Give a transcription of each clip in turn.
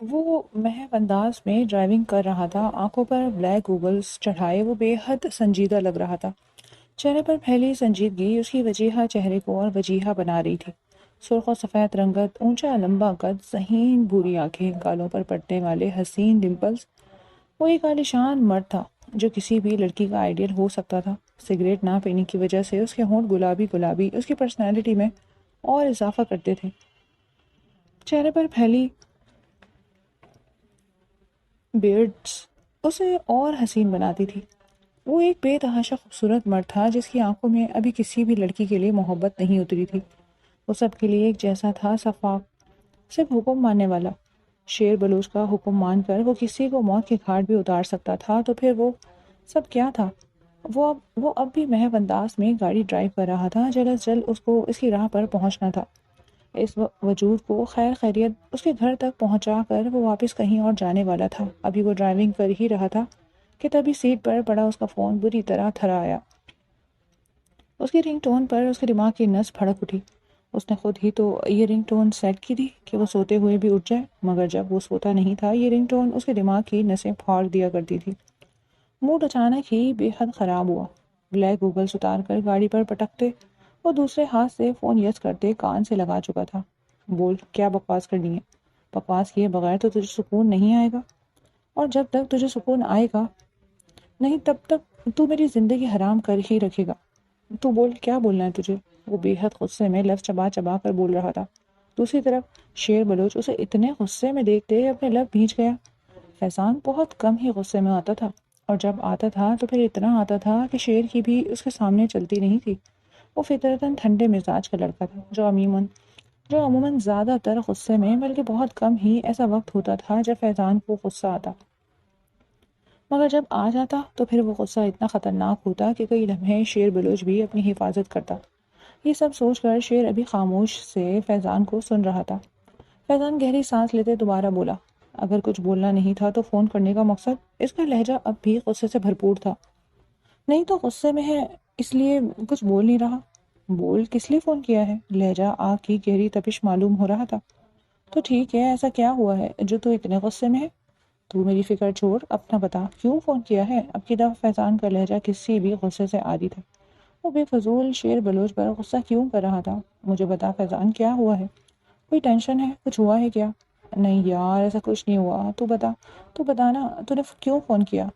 وہ محو انداز میں ڈرائیونگ کر رہا تھا، آنکھوں پر بلیک گوگلز چڑھائے وہ بے حد سنجیدہ لگ رہا تھا۔ چہرے پر پھیلی سنجیدگی اس کی وجیحہ چہرے کو اور وجیحہ بنا رہی تھی۔ سرخ و سفید رنگت، اونچا لمبا قد، ذہین بھوری آنکھیں، گالوں پر پڑنے والے حسین ڈمپلز۔ وہ ایک عالیشان مرد تھا جو کسی بھی لڑکی کا آئیڈیل ہو سکتا تھا۔ سگریٹ نہ پینے کی وجہ سے اس کے ہونٹ گلابی گلابی اس کی پرسنالٹی میں اور اضافہ کرتے تھے۔ چہرے پر پھیلی بیئرڈز اسے اور حسین بناتی تھی۔ وہ ایک بے تحاشا خوبصورت مرد تھا جس کی آنکھوں میں ابھی کسی بھی لڑکی کے لیے محبت نہیں اتری تھی۔ وہ سب کے لیے ایک جیسا تھا، شفاف، صرف حکم ماننے والا۔ شیر بلوچ کا حکم مان کر وہ کسی کو موت کے گھاٹ بھی اتار سکتا تھا، تو پھر وہ سب کیا تھا؟ وہ اب بھی محو انداز میں گاڑی ڈرائیو کر رہا تھا، جلد از جلد اس کو اس کی راہ پر پہنچنا تھا۔ اس وجود کو خیر خیریت اس کے گھر تک پہنچا کر وہ واپس کہیں اور جانے والا تھا۔ ابھی وہ ڈرائیونگ کر ہی رہا تھا کہ تبھی سیٹ پر پڑا اس کا فون بری طرح تھرایا۔ اس کی رنگ ٹون پر اس کے دماغ کی نس پھڑک اٹھی۔ اس نے خود ہی تو یہ رنگ ٹون سیٹ کی تھی کہ وہ سوتے ہوئے بھی اٹھ جائے، مگر جب وہ سوتا نہیں تھا یہ رنگ ٹون اس کے دماغ کی نسیں پھاڑ دیا کرتی تھی۔ موڈ اچانک ہی بے حد خراب ہوا۔ بلیک گوگلز اتار کر گاڑی پر پٹکتے وہ دوسرے ہاتھ سے فون یس کرتے کان سے لگا چکا تھا۔ بول، کیا بکواس کرنی ہے؟ بکواس کیے بغیر تو تجھے سکون نہیں آئے گا، اور جب تک تجھے سکون آئے گا نہیں تب تک تو میری زندگی حرام کر ہی رکھے گا۔ تو بول، کیا بولنا ہے تجھے؟ وہ بے حد غصے میں لفظ چبا چبا کر بول رہا تھا۔ دوسری طرف شیر بلوچ اسے اتنے غصے میں دیکھتے اپنے لب بھیج گیا۔ فیضان بہت کم ہی غصے میں آتا تھا، اور جب آتا تھا تو پھر اتنا آتا تھا کہ شیر کی بھی اس کے سامنے چلتی نہیں تھی۔ وہ فطرتاً ٹھنڈے مزاج کا لڑکا تھا جو عموماً زیادہ تر غصے میں، بلکہ بہت کم ہی ایسا وقت ہوتا تھا جب فیضان کو غصہ آتا، مگر جب آ جاتا تو پھر وہ غصہ اتنا خطرناک ہوتا کہ کئی لمحے شیر بلوچ بھی اپنی حفاظت کرتا۔ یہ سب سوچ کر شیر ابھی خاموش سے فیضان کو سن رہا تھا۔ فیضان گہری سانس لیتے دوبارہ بولا، اگر کچھ بولنا نہیں تھا تو فون کرنے کا مقصد؟ اس کا لہجہ اب بھی غصے سے بھرپور تھا۔ نہیں تو غصے میں ہے اس لیے کچھ بول نہیں رہا؟ بول، کس لیے فون کیا ہے؟ لہجہ آگ کی گہری تپش معلوم ہو رہا تھا۔ تو ٹھیک ہے، ایسا کیا ہوا ہے جو تو اتنے غصے میں ہے؟ تو میری فکر چھوڑ، اپنا بتا، کیوں فون کیا ہے؟ اب کی دفعہ فیضان کا لہجہ کسی بھی غصے سے عاری تھا۔ وہ بے فضول شیر بلوچ پر غصہ کیوں کر رہا تھا؟ مجھے بتا فیضان، کیا ہوا ہے؟ کوئی ٹینشن ہے؟ کچھ ہوا ہے کیا؟ نہیں یار، ایسا کچھ نہیں ہوا، تو بتا نا، تو نے کیوں فون کیا؟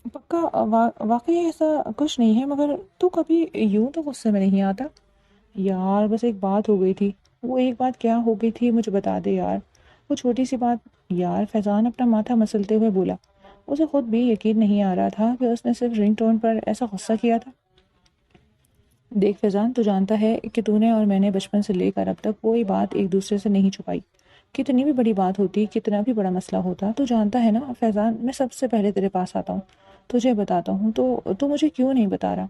پکا واقعی ایسا کچھ نہیں ہے، مگر تو کبھی یوں تو غصے میں نہیں آتا۔ یار بس ایک بات ہو گئی تھی۔ وہ ایک بات کیا ہو گئی تھی مجھے بتا دے یار، وہ چھوٹی سی بات۔ یار، فیضان اپنا ماتھا مسلتے ہوئے بولا۔ اسے خود بھی یقین نہیں آ رہا تھا کہ اس نے صرف رنگ ٹون پر ایسا غصہ کیا تھا۔ دیکھ فیضان، تو جانتا ہے کہ تو نے اور میں نے بچپن سے لے کر اب تک کوئی بات ایک دوسرے سے نہیں چھپائی۔ کتنی بھی بڑی بات ہوتی، کتنا بھی بڑا مسئلہ ہوتا، تو جانتا ہے نا فیضان، میں سب سے پہلے تیرے پاس آتا ہوں، تجھے بتاتا ہوں، تو مجھے کیوں نہیں بتا رہا؟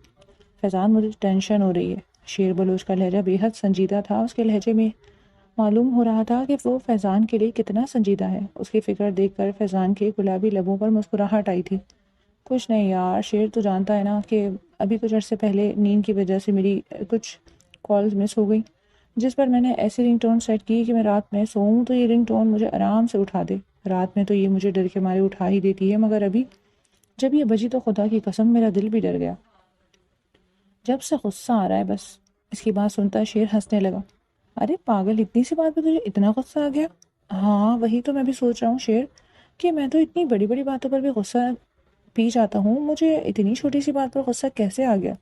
فیضان، مجھے ٹینشن ہو رہی ہے۔ شیر بلوچ کا لہجہ بے حد سنجیدہ تھا۔ اس کے لہجے میں معلوم ہو رہا تھا کہ وہ فیضان کے لیے کتنا سنجیدہ ہے۔ اس کی فکر دیکھ کر فیضان کے گلابی لبوں پر مسکراہٹ آئی تھی۔ کچھ نہیں یار شیر، تو جانتا ہے نا کہ ابھی کچھ عرصے پہلے نیند کی وجہ سے میری کچھ کالز مس ہو گئی، جس پر میں نے ایسی رنگ ٹون سیٹ کی کہ میں رات میں سوؤں تو یہ رنگ ٹون مجھے آرام سے اٹھا دے۔ رات میں تو یہ مجھے ڈر کے مارے اٹھا ہی دیتی ہے، مگر ابھی جب یہ بجی تو خدا کی قسم میرا دل بھی ڈر گیا۔ جب سے غصہ آ رہا ہے بس۔ اس کی بات سنتا شیر ہنسنے لگا۔ ارے پاگل، اتنی سی بات پہ تجھے اتنا غصہ آ گیا؟ ہاں وہی تو میں بھی سوچ رہا ہوں شیر، کہ میں تو اتنی بڑی بڑی باتوں پر بھی غصہ پی جاتا ہوں، مجھے اتنی چھوٹی سی بات پر غصہ کیسے آ گیا؟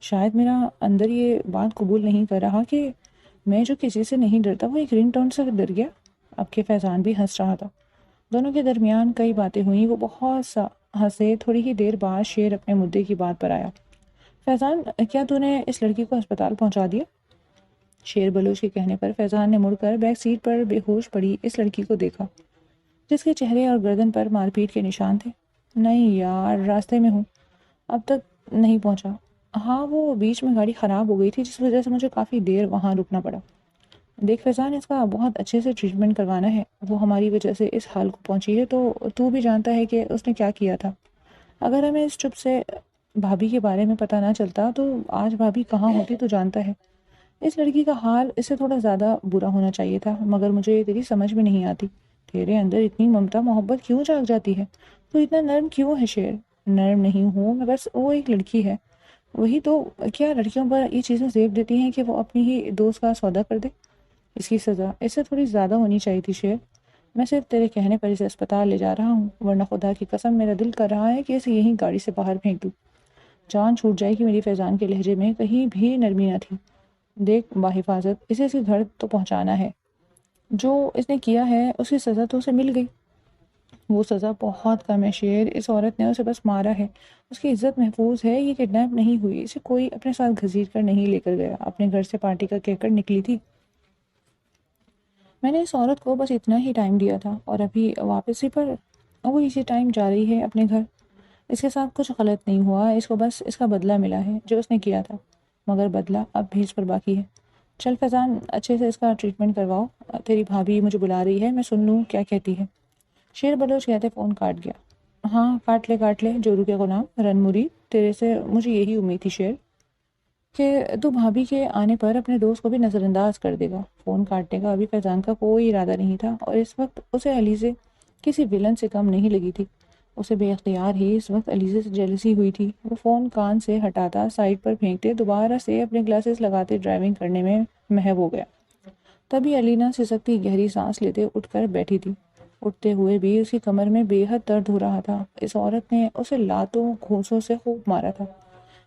شاید میرا اندر یہ بات قبول نہیں کر رہا کہ میں جو کسی سے نہیں ڈرتا وہ ایک رنگ ٹون سے ڈر گیا۔ اب کے فیضان بھی ہنس رہا تھا۔ دونوں کے درمیان کئی باتیں ہوئیں، وہ بہت سا ہنسے۔ تھوڑی ہی دیر بعد شیر اپنے مدعے کی بات پر آیا۔ فیضان، کیا تو نے اس لڑکی کو ہسپتال پہنچا دیا؟ شیر بلوچ کے کہنے پر فیضان نے مڑ کر بیک سیٹ پر بے ہوش پڑی اس لڑکی کو دیکھا، جس کے چہرے اور گردن پر مار پیٹ کے نشان تھے۔ نہیں یار، راستے میں ہوں، اب تک نہیں پہنچا۔ ہاں وہ بیچ میں گاڑی خراب ہو گئی تھی، جس وجہ سے مجھے کافی دیر وہاں رکنا پڑا۔ دیکھ فیضان، اس کا بہت اچھے سے ٹریٹمنٹ کروانا ہے، وہ ہماری وجہ سے اس حال کو پہنچی ہے، تو بھی جانتا ہے کہ اس نے کیا کیا تھا۔ اگر ہمیں اس چپ سے بھابھی کے بارے میں پتہ نہ چلتا تو آج بھابھی کہاں ہوتی، تو جانتا ہے۔ اس لڑکی کا حال اس سے تھوڑا زیادہ برا ہونا چاہیے تھا، مگر مجھے تیری سمجھ میں نہیں آتی، تیرے اندر اتنی ممتا محبت کیوں جاگ جاتی ہے؟ تو اتنا نرم کیوں ہے شیر؟ نرم نہیں ہوں میں، بس وہ ایک لڑکی ہے، وہی تو۔ کیا لڑکیوں پر یہ چیزیں زیب دیتی ہیں کہ وہ اپنی ہی دوست کا سودا کر دے؟ اس کی سزا اس سے تھوڑی زیادہ ہونی چاہیے تھی شیر۔ میں صرف تیرے کہنے پر اسے اسپتال لے جا رہا ہوں، ورنہ خدا کی قسم میرا دل کر رہا ہے کہ اسے یہیں گاڑی سے باہر پھینک دوں۔ جان چھوٹ جائے کہ میری فیضان کے لہجے میں کہیں بھی نرمی نہ تھی۔ دیکھ باحفاظت اسے اس کے گھر تو پہنچانا ہے، جو اس نے کیا ہے اس کی سزا تو اسے مل گئی۔ وہ سزا بہت کم ہے شیر، اس عورت نے اسے بس مارا ہے، اس کی عزت محفوظ ہے، یہ کڈنیپ نہیں ہوئی، اسے کوئی اپنے ساتھ گھسیٹ کر نہیں لے کر گیا، اپنے گھر سے پارٹی کا کہہ کر نکلی تھی۔ میں نے اس عورت کو بس اتنا ہی ٹائم دیا تھا اور ابھی واپسی پر وہ اسی ٹائم جا رہی ہے اپنے گھر۔ اس کے ساتھ کچھ غلط نہیں ہوا، اس کو بس اس کا بدلہ ملا ہے جو اس نے کیا تھا، مگر بدلہ اب بھی اس پر باقی ہے۔ چل فیضان اچھے سے اس کا ٹریٹمنٹ کرواؤ، تیری بھابھی مجھے بلا رہی ہے، میں سن لوں کیا کہتی ہے۔ شیر بلوچ کہتے فون کاٹ گیا۔ ہاں کاٹ لے جورو کے غلام رن مرید، تیرے سے مجھے یہی امید تھی شیر، کہ تو بھابھی کے آنے پر اپنے دوست کو بھی نظر انداز کر دے گا۔ فون کاٹنے کا ابھی فیضان کا کوئی ارادہ نہیں تھا، اور اس وقت اسے علیزے کسی ولن سے کم نہیں لگی تھی۔ اسے بے اختیار ہی اس وقت علیزے سے جیلسی ہوئی تھی۔ وہ فون کان سے ہٹاتا، سائڈ پر پھینکتے، دوبارہ سے اپنے گلاسز لگاتے ڈرائیونگ کرنے میں محو ہو گیا۔ تبھی علینا سسکتی گہری سانس لیتے اٹھ کر بیٹھی تھی۔ اٹھتے ہوئے بھی اس کی کمر میں بے حد درد ہو رہا تھا۔ اس عورت نے اسے لاتوں گھونسوں سے خوب مارا تھا۔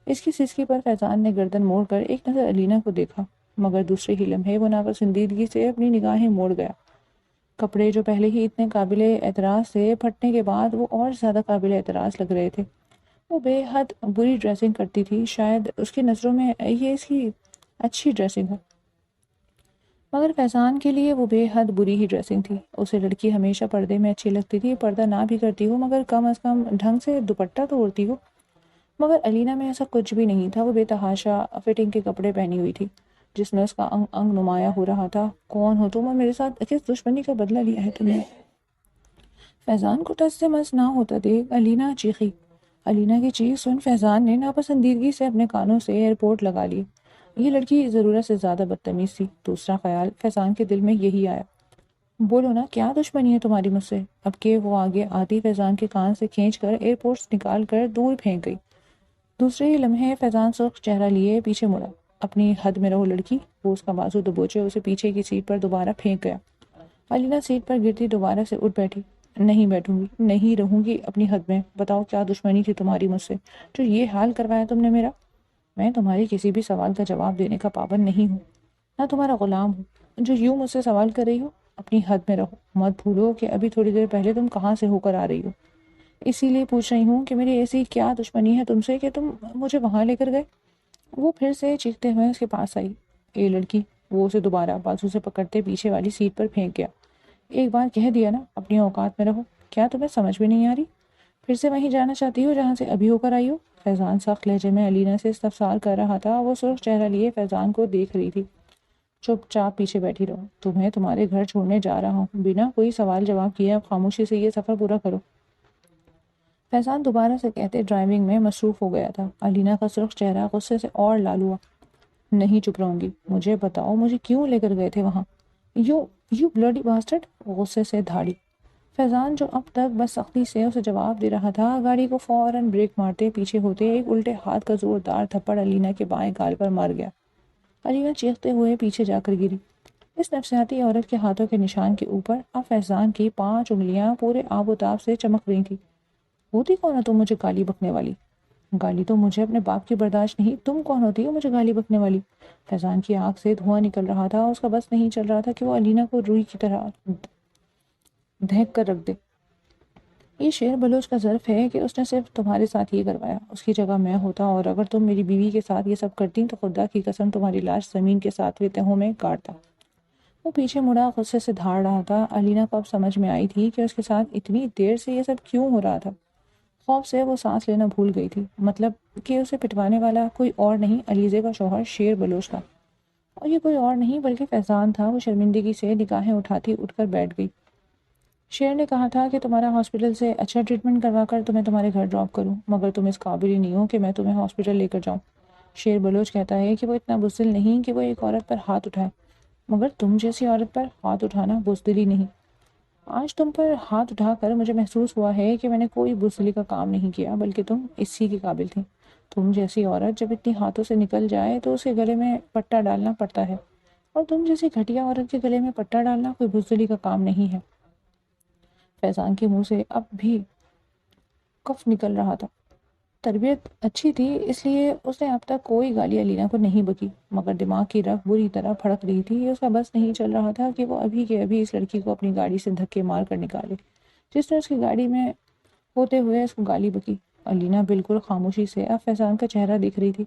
اس کی سسکی پر فیضان نے گردن موڑ کر ایک نظر علینا کو دیکھا، مگر دوسرے ہی لمحے وہ ناپسندیدگی سے اپنی نگاہیں موڑ گیا۔ کپڑے جو پہلے ہی اتنے قابل اعتراض تھے، پھٹنے کے بعد وہ اور زیادہ قابل اعتراض لگ رہے تھے۔ وہ بے حد بری ڈریسنگ کرتی تھی، شاید اس کی نظروں میں یہ اس کی اچھی ڈریسنگ ہو، مگر فیضان کے لیے وہ بے حد بری ہی ڈریسنگ تھی۔ اسے لڑکی ہمیشہ پردے میں اچھی لگتی تھی، پردہ نہ بھی کرتی ہو مگر کم از کم ڈھنگ سے دوپٹہ تو اوڑھتی ہو، مگر علینا میں ایسا کچھ بھی نہیں تھا۔ وہ بے تحاشا فٹنگ کے کپڑے پہنی ہوئی تھی، جس میں اس کا انگ انگ نمایاں ہو رہا تھا۔ کون ہو تم اور میرے ساتھ کس دشمنی کا بدلہ لیا ہے تم نے؟ فیضان کو ٹس سے مس نہ ہوتا دیکھ علینا چیخی۔ علینا کی چیخ سن فیضان نے ناپسندیدگی سے اپنے کانوں سے ایئرپورٹ لگا لیے۔ یہ لڑکی ضرورت سے زیادہ بدتمیز تھی، دوسرا خیال فیضان کے دل میں یہی آیا۔ بولو نا کیا دشمنی ہے تمہاری مجھ سے؟ اب کہ وہ آگے آتی فیضان کے کان سے کھینچ کر ایئرپورٹس نکال کر دور پھینک گئی۔ دوسرے ہی لمحے فیضان سرخ چہرہ لیے پیچھے مڑا۔ اپنی حد میں رہو لڑکی، وہ اس کا بازو دبوچے اسے پیچھے کی سیٹ پر دوبارہ پھینک گیا۔ علینا سیٹ پر گرتی دوبارہ سے اٹھ بیٹھی۔ نہیں بیٹھوں گی، نہیں رہوں گی اپنی حد میں۔ بتاؤ کیا دشمنی تھی تمہاری مجھ سے جو یہ حال کروایا تم نے میرا؟ میں تمہاری کسی بھی سوال کا جواب دینے کا پابند نہیں ہوں، نہ تمہارا غلام ہوں جو یوں مجھ سے سوال کر رہی ہو۔ اپنی حد میں رہو، مت بھولو کہ ابھی تھوڑی دیر پہلے تم کہاں سے ہو کر آ رہی ہو۔ اسی لیے پوچھ رہی ہوں کہ میری ایسی کیا دشمنی ہے تم سے کہ تم مجھے وہاں لے کر گئے؟ وہ پھر سے چیختے ہوئے اس کے پاس آئی۔ اے لڑکی، وہ اسے دوبارہ بازو سے پکڑتے پیچھے والی سیٹ پر پھینک گیا۔ ایک بار کہہ دیا نا اپنی اوقات میں رہو، کیا تمہیں سمجھ بھی نہیں آ رہی؟ پھر سے وہیں جانا چاہتی ہو جہاں سے ابھی ہو کر آئی ہو؟ فیضان سخت لہجے میں علینا سے استفسار کر رہا تھا۔ وہ سرخ چہرہ لیے فیضان کو دیکھ رہی تھی۔ چپ چاپ پیچھے بیٹھی رہو، تمہیں تمہارے گھر چھوڑنے جا رہا ہوں، بنا کوئی سوال جواب کیے اب خاموشی سے یہ سفر پورا کرو۔ فیضان دوبارہ سے کہتے ڈرائیونگ میں مصروف ہو گیا تھا۔ علینا کا سرخ چہرہ غصے سے اور لال ہوا۔ نہیں چپ رہوں گی، مجھے بتاؤ مجھے کیوں لے کر گئے تھے وہاں؟ یو بلڈی باسٹرڈ، غصے سے دھاڑی۔ فیضان جو اب تک بس سختی سے اسے جواب دے رہا تھا، گاڑی کو فوراً بریک مارتے پیچھے ہوتے ایک الٹے ہاتھ کا زوردار تھپڑ علینا کے بائیں گال پر مار گیا۔ علینا چیختے ہوئے پیچھے جا کر گری۔ اس نفسیاتی عورت کے ہاتھوں کے نشان کے اوپر اب فیضان کی 5 انگلیاں پورے آب و تاب سے چمک رہی تھی۔ ہوتی کون ہو تم مجھے گالی بکنے والی؟ گالی تو مجھے اپنے باپ کی برداشت نہیں، تم کون ہوتی ہو مجھے گالی بکنے والی؟ فیضان کی آنکھ سے دھواں نکل رہا تھا، اس کا بس نہیں چل رہا تھا کہ وہ علینا کو روئی کی طرح دھینک کر رکھ دے۔ یہ شیر بلوچ کا ظرف ہے کہ اس نے صرف تمہارے ساتھ یہ کروایا، اس کی جگہ میں ہوتا اور اگر تم میری بیوی کے ساتھ یہ سب کرتی تو خدا کی قسم تمہاری لاش زمین کے 7ویں تہوں میں گاڑتا۔ وہ پیچھے مڑا، غصے سے دھاڑ رہا تھا۔ علینا کو اب سمجھ میں آئی تھی کہ اس کے ساتھ اتنی دیر سے یہ سب کیوں ہو رہا تھا۔ خوف سے وہ سانس لینا بھول گئی تھی، مطلب کہ اسے پٹوانے والا کوئی اور نہیں علیزے کا شوہر شیر بلوچ تھا، اور یہ کوئی اور نہیں بلکہ فیضان تھا۔ وہ شرمندگی سے نگاہیں اٹھاتی اٹھ کر بیٹھ گئی۔ شیر نے کہا تھا کہ تمہارا ہاسپٹل سے اچھا ٹریٹمنٹ کروا کر تمہیں تمہارے گھر ڈراپ کروں، مگر تم اس قابل ہی نہیں ہو کہ میں تمہیں ہاسپٹل لے کر جاؤں۔ شیر بلوچ کہتا ہے کہ وہ اتنا بزدل نہیں کہ وہ ایک عورت پر ہاتھ اٹھائے، مگر تم جیسی عورت پر ہاتھ اٹھانا بزدلی نہیں۔ آج تم پر ہاتھ اٹھا کر مجھے محسوس ہوا ہے کہ میں نے کوئی بزدلی کا کام نہیں کیا، بلکہ تم اسی کے قابل تھی۔ تم جیسی عورت جب اتنی ہاتھوں سے نکل جائے تو اسے گلے میں پٹا ڈالنا پڑتا ہے، اور تم جیسی گھٹیا عورت کے گلے میں پٹا ڈالنا کوئی بزدلی کا کام نہیں ہے۔ فیضان کے منہ سے اب بھی کف نکل رہا تھا۔ تربیت اچھی تھی، اس لیے اس نے اب تک کوئی گالی علینا کو نہیں بکی، مگر دماغ کی رگ بری طرح پھڑک رہی تھی۔ اس کا بس نہیں چل رہا تھا کہ وہ ابھی کے ابھی اس لڑکی کو اپنی گاڑی سے دھکے مار کر نکالے جس نے اس کی گاڑی میں ہوتے ہوئے اس کو گالی بکی۔ علینا بالکل خاموشی سے اب فیضان کا چہرہ دیکھ رہی تھی۔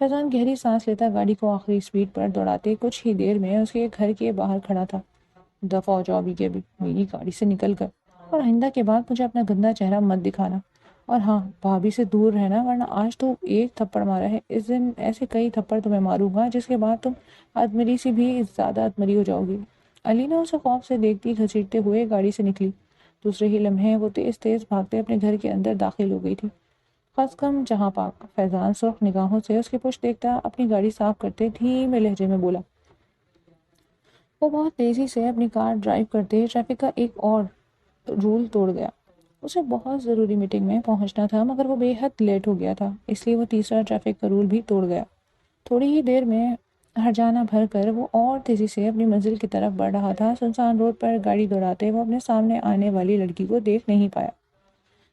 فیضان گہری سانس لیتا گاڑی کو آخری سپیڈ پر دوڑاتے کچھ ہی دیر میں اس کے گھر کے باہر کھڑا تھا۔ دفعہ ہو جاؤ ابھی کے ابھی میری گاڑی سے نکل کر، اور آئندہ کے بعد مجھے اپنا گندا چہرہ مت دکھانا، اور ہاں بھابھی سے دور رہنا، ورنہ آج تو ایک تھپڑ مارا ہے، اس دن ایسے کئی تھپڑ تمہیں ماروں گا جس کے بعد تم ادمری سے بھی زیادہ ادمری ہو جاؤ گی۔ علینا اسے خوف سے دیکھتی گھسیٹتے ہوئے گاڑی سے نکلی۔ دوسرے ہی لمحے وہ تیز تیز بھاگتے اپنے گھر کے اندر داخل ہو گئی تھی۔ خاص کم جہاں پاک فیضان سرخ نگاہوں سے اس کی پشت دیکھتا اپنی گاڑی صاف کرتے دھیمے لہجے میں بولا۔ وہ بہت تیزی سے اپنی کار ڈرائیو کرتے ٹریفک کا ایک اور رول توڑ گیا۔ اسے بہت ضروری میٹنگ میں پہنچنا تھا، مگر وہ بے حد لیٹ ہو گیا تھا، اس لیے وہ تیسرا ٹریفک کا رول بھی توڑ گیا۔ تھوڑی ہی دیر میں ہرجانہ بھر کر وہ اور تیزی سے اپنی منزل کی طرف بڑھ رہا تھا۔ سنسان روڈ پر گاڑی دوڑاتے وہ اپنے سامنے آنے والی لڑکی کو دیکھ نہیں پایا۔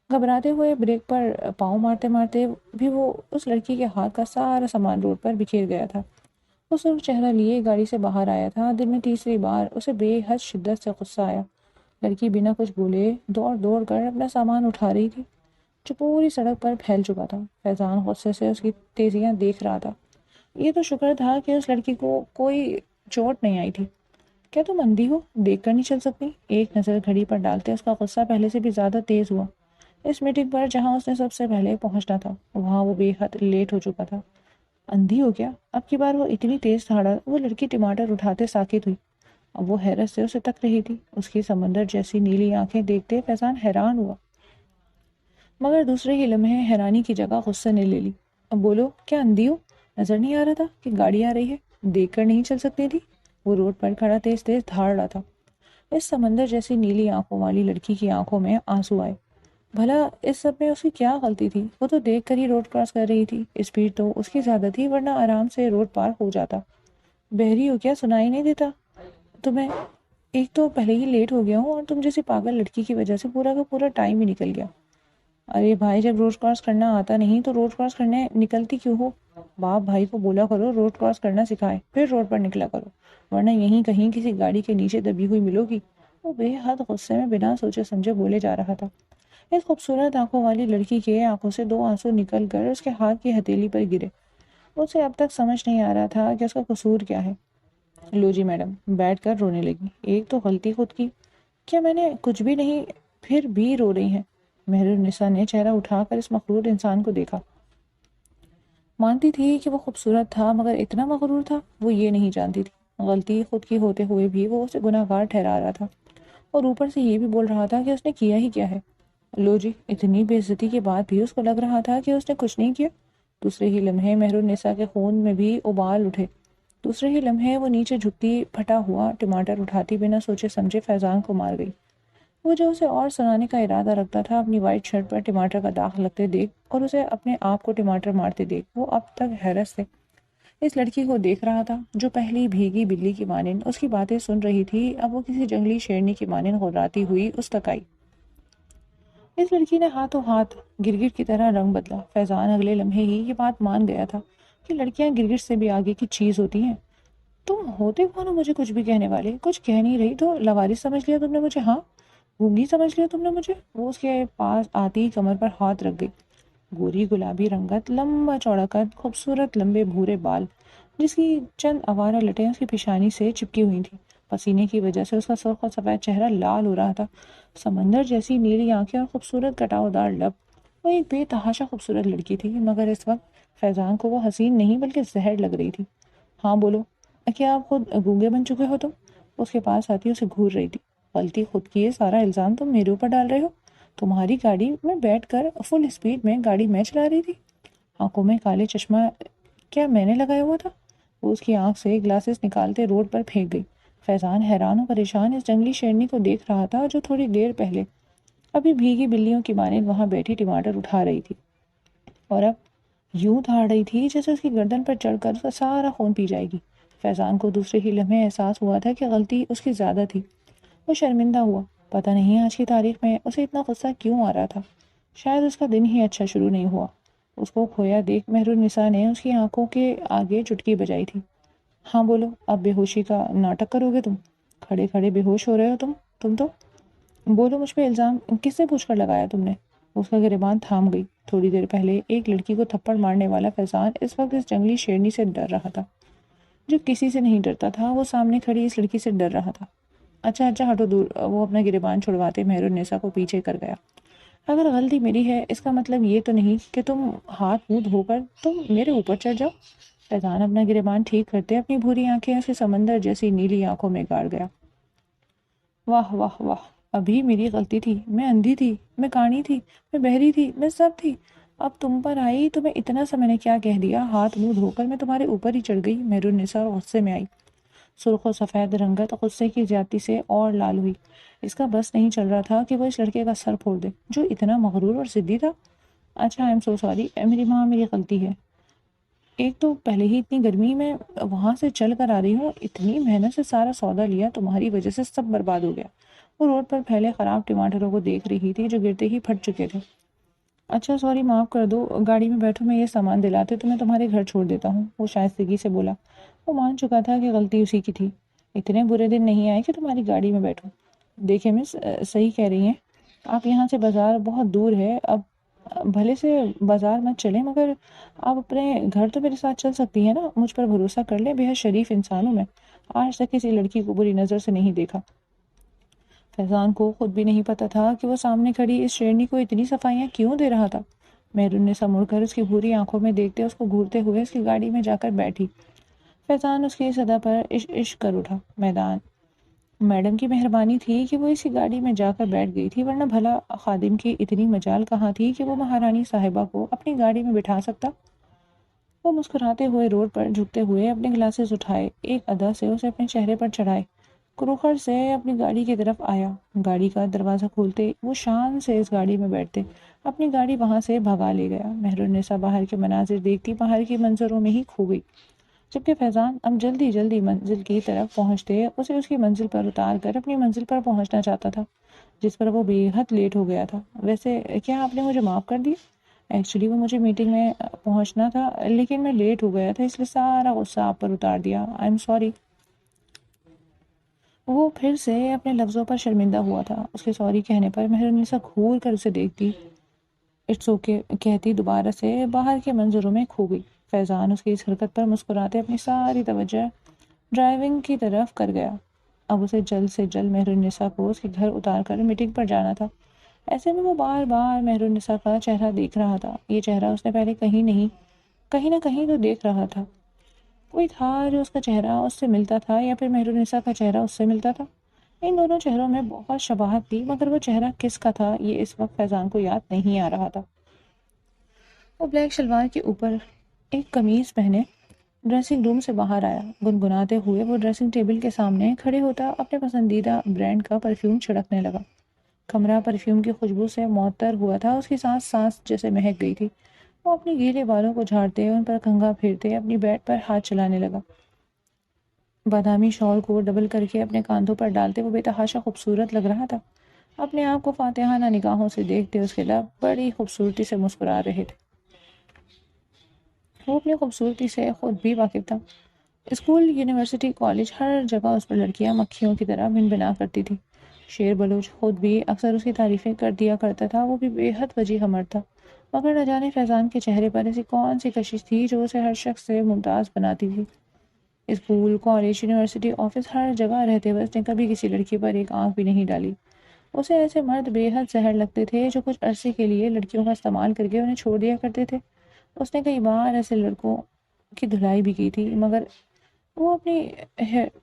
گھبراتے ہوئے بریک پر پاؤں مارتے مارتے بھی وہ اس لڑکی کے ہاتھ کا سارا سامان روڈ پر بکھیر گیا تھا۔ وہ سرخ چہرہ لیے گاڑی سے باہر آیا تھا۔ دن میں تیسری بار اسے بے حد شدت سے غصہ آیا۔ لڑکی بنا کچھ بولے دوڑ دوڑ کر اپنا سامان اٹھا رہی تھی جو پوری سڑک پر پھیل چکا تھا۔ فیضان غصے سے اس کی تیزیاں دیکھ رہا تھا۔ یہ تو شکر تھا کہ اس لڑکی کو کوئی چوٹ نہیں آئی تھی۔ کیا تم اندھی ہو؟ دیکھ کر نہیں چل سکتی؟ ایک نظر گھڑی پر ڈالتے اس کا غصہ پہلے سے بھی زیادہ تیز ہوا۔ اس میٹنگ پر جہاں اس نے سب سے پہلے پہنچنا تھا وہاں وہ بے حد لیٹ ہو چکا تھا۔ اندھی ہو کیا؟ اب کی بار وہ اتنی تیز دھاڑا وہ لڑکی ٹماٹر اٹھاتے ساکت ہوئی۔ اب وہ حیرت سے اسے تک رہی تھی۔ اس کی سمندر جیسی نیلی آنکھیں دیکھتے فیضان حیران ہوا، مگر دوسرے ہی لمحے حیرانی کی جگہ غصے نے لے لی۔ اب بولو، کیا اندھی ہو؟ نظر نہیں آ رہا تھا کہ گاڑی آ رہی ہے؟ دیکھ کر نہیں چل سکتی تھی؟ وہ روڈ پر کھڑا تیز تیز دھاڑ رہا تھا۔ اس سمندر جیسی نیلی آنکھوں والی لڑکی کی آنکھوں میں آنسو آئے۔ بھلا اس سب میں اس کی کیا غلطی تھی؟ وہ تو دیکھ کر ہی روڈ کراس کر رہی تھی۔ اسپیڈ تو اس کی زیادہ تھی، ورنہ آرام سے روڈ پار ہو جاتا۔ بہری ہو کیا؟ سنائی نہیں دیتا تمہیں؟ ایک تو پہلے ہی لیٹ ہو گیا ہوں، اور تم جیسی پاگل لڑکی کی وجہ سے پورا کا پورا ٹائم ہی نکل گیا۔ ارے بھائی، جب روڈ کراس کرنا آتا نہیں تو روڈ کراس کرنے نکلتی کیوں ہو؟ باپ بھائی کو بولا کرو روڈ کراس کرنا سکھائے، پھر روڈ پر نکلا کرو، ورنہ یہیں کہیں کسی گاڑی کے نیچے دبی ہوئی ملو گی۔ وہ بے حد غصے میں بنا سوچے سمجھے بولے جا رہا تھا۔ اس خوبصورت آنکھوں والی لڑکی کے آنکھوں سے دو آنسو نکل کر اس کے ہاتھ کی ہتھیلی پر گرے۔ اسے اب تک سمجھ نہیں آ رہا تھا کہ اس کا قصور کیا ہے۔ لو جی میڈم، بیٹھ کر رونے لگی۔ ایک تو غلطی خود کی، کیا میں نے کچھ بھی نہیں، پھر بھی رو رہی ہیں؟ مہر النساء نے چہرہ اٹھا کر اس مغرور انسان کو دیکھا۔ مانتی تھی کہ وہ خوبصورت تھا، مگر اتنا مغرور تھا وہ یہ نہیں جانتی تھی۔ غلطی خود کی ہوتے ہوئے بھی وہ اسے گناہ گار ٹھہرا رہا تھا، اور اوپر سے یہ بھی بول رہا تھا کہ اس نے کیا ہی کیا ہے۔ لو جی، اتنی بے عزتی کے بعد بھی اس کو لگ رہا تھا کہ اس نے کچھ نہیں کیا۔ دوسرے ہی لمحے مہر النساء کے خون میں بھی ابال اٹھے۔ دوسرے ہی لمحے وہ نیچے جھکتی پھٹا ہوا ٹماٹر اٹھاتی بنا سوچے سمجھے فیضان کو مار گئی۔ وہ جو اسے اور سنانے کا ارادہ رکھتا تھا اپنی وائٹ شرٹ پر ٹماٹر کا داغ لگتے دیکھ اور اسے اپنے آپ کو ٹماٹر مارتے دیکھ، وہ اب تک حیرت سے اس لڑکی کو دیکھ رہا تھا جو پہلی بھیگی بلی کی مانند اس کی باتیں سن رہی تھی، اب وہ کسی جنگلی شیرنی کی مانند غراتی ہوئی اس تک آئی۔ اس لڑکی نے ہاتھوں ہاتھ گرگٹ کی طرح رنگ بدلا۔ فیضان اگلے لمحے ہی یہ بات مان گیا تھا کہ لڑکیاں گرگٹ سے بھی آگے کی چیز ہوتی ہیں۔ تم ہوتے کون ہو مجھے کچھ بھی کہنے والے؟ کچھ کہہ نہیں رہی تو لوارث سمجھ لیا تم نے مجھے؟ ہاں، گونگی سمجھ لیا تم نے مجھے؟ وہ اس کے پاس آتی کمر پر ہاتھ رکھ گئی۔ گوری گلابی رنگت، لمبا چوڑا قد، خوبصورت لمبے بھورے بال، جس کی چند آوارہ لٹیں اس کی پیشانی سے چپکی ہوئی تھیں۔ پسینے کی وجہ سے اس کا سرخ اور سفید چہرہ لال ہو رہا تھا۔ سمندر جیسی نیلی آنکھیں اور خوبصورت کٹاؤ دار لب۔ وہ ایک بے تحاشا خوبصورت لڑکی تھی، مگر اس وقت فیضان کو وہ حسین نہیں بلکہ زہر لگ رہی تھی۔ ہاں بولو، کیا آپ خود گونگے بن چکے ہو تم؟ اس کے پاس آتی اسے گھور رہی تھی۔ غلطی خود کی ہے، سارا الزام تم میرے اوپر ڈال رہے ہو۔ تمہاری گاڑی میں بیٹھ کر فل اسپیڈ میں گاڑی میں چلا رہی تھی۔ آنکھوں میں کالے چشمہ کیا میں نے لگایا ہوا تھا؟ وہ اس کی آنکھ سے گلاسز نکالتے روڈ پر پھینک گئی۔ فیضان حیران و پریشان اس جنگلی شیرنی کو دیکھ رہا تھا جو تھوڑی دیر پہلے ابھی بھیگی بلیوں کی مانند وہاں بیٹھی ٹماٹر اٹھا رہی تھی، اور اب یوں دھاڑ رہی تھی جیسے اس کی گردن پر چڑھ کر اس کا سارا خون پی جائے گی۔ فیضان کو دوسرے ہی لمحے احساس ہوا تھا کہ غلطی اس کی زیادہ تھی۔ وہ شرمندہ ہوا۔ پتہ نہیں آج کی تاریخ میں اسے اتنا غصہ کیوں آ رہا تھا۔ شاید اس کا دن ہی اچھا شروع نہیں ہوا۔ اس کو کھویا دیکھ مہرالنساء نے اس کی آنکھوں کے آگے چٹکی بجائی تھی۔ ہاں بولو، اب بے ہوشی کا ناٹک کرو گے تم؟ کھڑے کھڑے بے ہوش ہو رہے ہو تم تو بولو، مجھ پہ الزام کس سے پوچھ کر لگایا تم نے؟ اس کا گریبان تھام گئی۔ تھوڑی دیر پہلے ایک لڑکی کو تھپڑ مارنے والا فیضان اس وقت اس جنگلی شیرنی سے ڈر رہا تھا۔ جو کسی سے نہیں ڈرتا تھا وہ سامنے کھڑی اس لڑکی سے ڈر رہا تھا۔ اچھا ہٹو دور۔ وہ اپنا گریبان چھڑواتے مہرالنساء کو پیچھے کر گیا۔ اگر غلطی میری ہے اس کا مطلب یہ تو نہیں کہ تم ہاتھ منہ دھو کر تم میرے اوپر چڑھ جاؤ۔ فیضان اپنا گریبان ٹھیک کرتے اپنی بھوری آنکھیں اس کے سمندر جیسی نیلی آنکھوں میں گاڑ گیا۔ واہ واہ واہ، ابھی میری غلطی تھی، میں اندھی تھی، میں کاڑی تھی، میں بہری تھی، میں سب تھی۔ اب تم پر آئی تو میں اتنا سا میں نے کیا کہہ دیا، ہاتھ منہ دھو کر میں تمہارے اوپر ہی چڑھ گئی۔ مہرالنساء غصے میں آئی۔ سرخ و سفید رنگت غصے کی زیادتی سے اور لال ہوئی۔ اس کا بس نہیں چل رہا تھا کہ وہ اس لڑکے کا سر پھوڑ دے جو اتنا مغرور اور ضدی تھا۔ اچھا آئی ایم سو سوری، میری ماں، میری غلطی ہے۔ ایک تو پہلے ہی اتنی گرمی میں وہاں سے چل کر آ رہی ہوں، اتنی محنت سے سارا سودا لیا، تمہاری وجہ سے سب برباد ہو گیا۔ وہ روڈ پر پھیلے خراب ٹماٹروں کو دیکھ رہی تھی جو گرتے ہی پھٹ چکے تھے۔ اچھا سوری، معاف کر دو، گاڑی میں بیٹھو، میں یہ سامان دلاتے تو میں تمہارے گھر چھوڑ دیتا ہوں، وہ شائستگی سے بولا۔ وہ مان چکا تھا کہ غلطی اسی کی تھی۔ اتنے برے دن نہیں آئے کہ تمہاری گاڑی میں بیٹھوں۔ دیکھیں مس، صحیح کہہ رہی ہیں آپ، یہاں سے بازار بہت دور ہے، اب بھلے سے بازار مت چلیں مگر آپ اپنے گھر تو میرے ساتھ چل سکتی ہیں نا، مجھ پر بھروسہ کر لیں، بے حد شریف انسان ہوں میں، آج تک کسی لڑکی کو بری نظر سے نہیں دیکھا۔ فیضان کو خود بھی نہیں پتا تھا کہ وہ سامنے کھڑی اس شیرنی کو اتنی صفائیاں کیوں دے رہا تھا۔ مہرالنساء مڑ کر اس کی بھوری آنکھوں میں دیکھتے اس کو گھورتے ہوئے اس کی گاڑی میں جا کر بیٹھی۔ فیضان اس کی صدا پر عشق عشق کر اٹھا۔ میڈم کی مہربانی تھی کہ وہ اسی گاڑی میں جا کر بیٹھ گئی تھی، ورنہ بھلا خادم کی اتنی مجال کہاں تھی کہ وہ مہارانی صاحبہ کو اپنی گاڑی میں بٹھا سکتا۔ وہ مسکراتے ہوئے روڈ پر جھکتے ہوئے اپنے گلاسز اٹھائے، ایک ادا سے اسے اپنے چہرے پر چڑھائے، کروکھڑ سے اپنی گاڑی کی طرف آیا۔ گاڑی کا دروازہ کھولتے وہ شان سے اس گاڑی میں بیٹھتے اپنی گاڑی وہاں سے بھگا لے گیا۔ مہرالنساء باہر کے مناظر دیکھتی باہر کے منظروں میں ہی کھو گئی، جبکہ فیضان اب جلدی جلدی منزل کی طرف پہنچتے اسے اس کی منزل پر اتار کر اپنی منزل پر پہنچنا چاہتا تھا، جس پر وہ بے حد لیٹ ہو گیا تھا۔ ویسے کیا آپ نے مجھے معاف کر دیا؟ ایکچولی وہ مجھے میٹنگ میں پہنچنا تھا لیکن میں لیٹ ہو گیا تھا، اس لیے سارا غصہ آپ پر اتار دیا، آئی ایم سوری۔ وہ پھر سے اپنے لفظوں پر شرمندہ ہوا تھا۔ اس کے سوری کہنے پر مہرالنساء گھور کر اسے دیکھتی، اٹس اوکے کہتی دوبارہ سے باہر کے منظروں میں کھو گئی۔ فیضان اس کی اس حرکت پر مسکراتے اپنی ساری توجہ ڈرائیونگ کی طرف کر گیا۔ اب اسے جلد سے جلد مہرالنساء کو اس کے گھر اتار کر میٹنگ پر جانا تھا۔ ایسے میں وہ بار بار مہرالنساء کا چہرہ دیکھ رہا تھا۔ یہ چہرہ اس نے پہلے کہیں نہ کہیں تو دیکھ رہا تھا۔ کوئی تھا جو اس کا چہرہ اس سے ملتا تھا یا پھر مہرالنساء کا چہرہ اس سے ملتا تھا؟ ان دونوں چہروں میں بہت شباہت تھی، مگر وہ چہرہ کس کا تھا یہ اس وقت فیضان کو یاد نہیں آ رہا تھا۔ وہ بلیک شلوار کے اوپر ایک قمیض پہنے ڈریسنگ روم سے باہر آیا۔ گنگناتے ہوئے وہ ڈریسنگ ٹیبل کے سامنے کھڑے ہوتا اپنے پسندیدہ برانڈ کا پرفیوم چھڑکنے لگا۔ کمرہ پرفیوم کی خوشبو سے معطر ہوا تھا، اس کی سانس جیسے مہک گئی تھی۔ وہ اپنی گیلے بالوں کو جھاڑتے ان پر کنگھا پھیرتے اپنی بیڈ پر ہاتھ چلانے لگا۔ بادامی شال کو ڈبل کر کے اپنے کاندھوں پر ڈالتے وہ بے تحاشا خوبصورت لگ رہا تھا۔ اپنے آپ کو فاتحانہ نگاہوں سے دیکھتے اس کے لب بڑی خوبصورتی سے مسکرا رہے تھے۔ وہ اپنی خوبصورتی سے خود بھی واقف تھا۔ اسکول، یونیورسٹی، کالج، ہر جگہ اس پر لڑکیاں مکھیوں کی طرح بن بنا کرتی تھی۔ شیر بلوچ خود بھی اکثر اس کی تعریفیں کر دیا کرتا تھا، وہ بھی بے حد وجیح مرد تھا، مگر نہ جانے فیضان کے چہرے پر ایسی کون سی کشش تھی جو اسے ہر شخص سے ممتاز بناتی تھی۔ اسکول، کالج، یونیورسٹی، آفس، ہر جگہ رہتے ہوئے اس نے کبھی کسی لڑکی پر ایک آنکھ بھی نہیں ڈالی۔ اسے ایسے مرد بے حد زہر لگتے تھے جو کچھ عرصے کے لیے لڑکیوں کا استعمال کر کے انہیں چھوڑ دیا کرتے تھے۔ اس نے کئی بار ایسے لڑکوں کی دھلائی بھی کی تھی، مگر وہ اپنی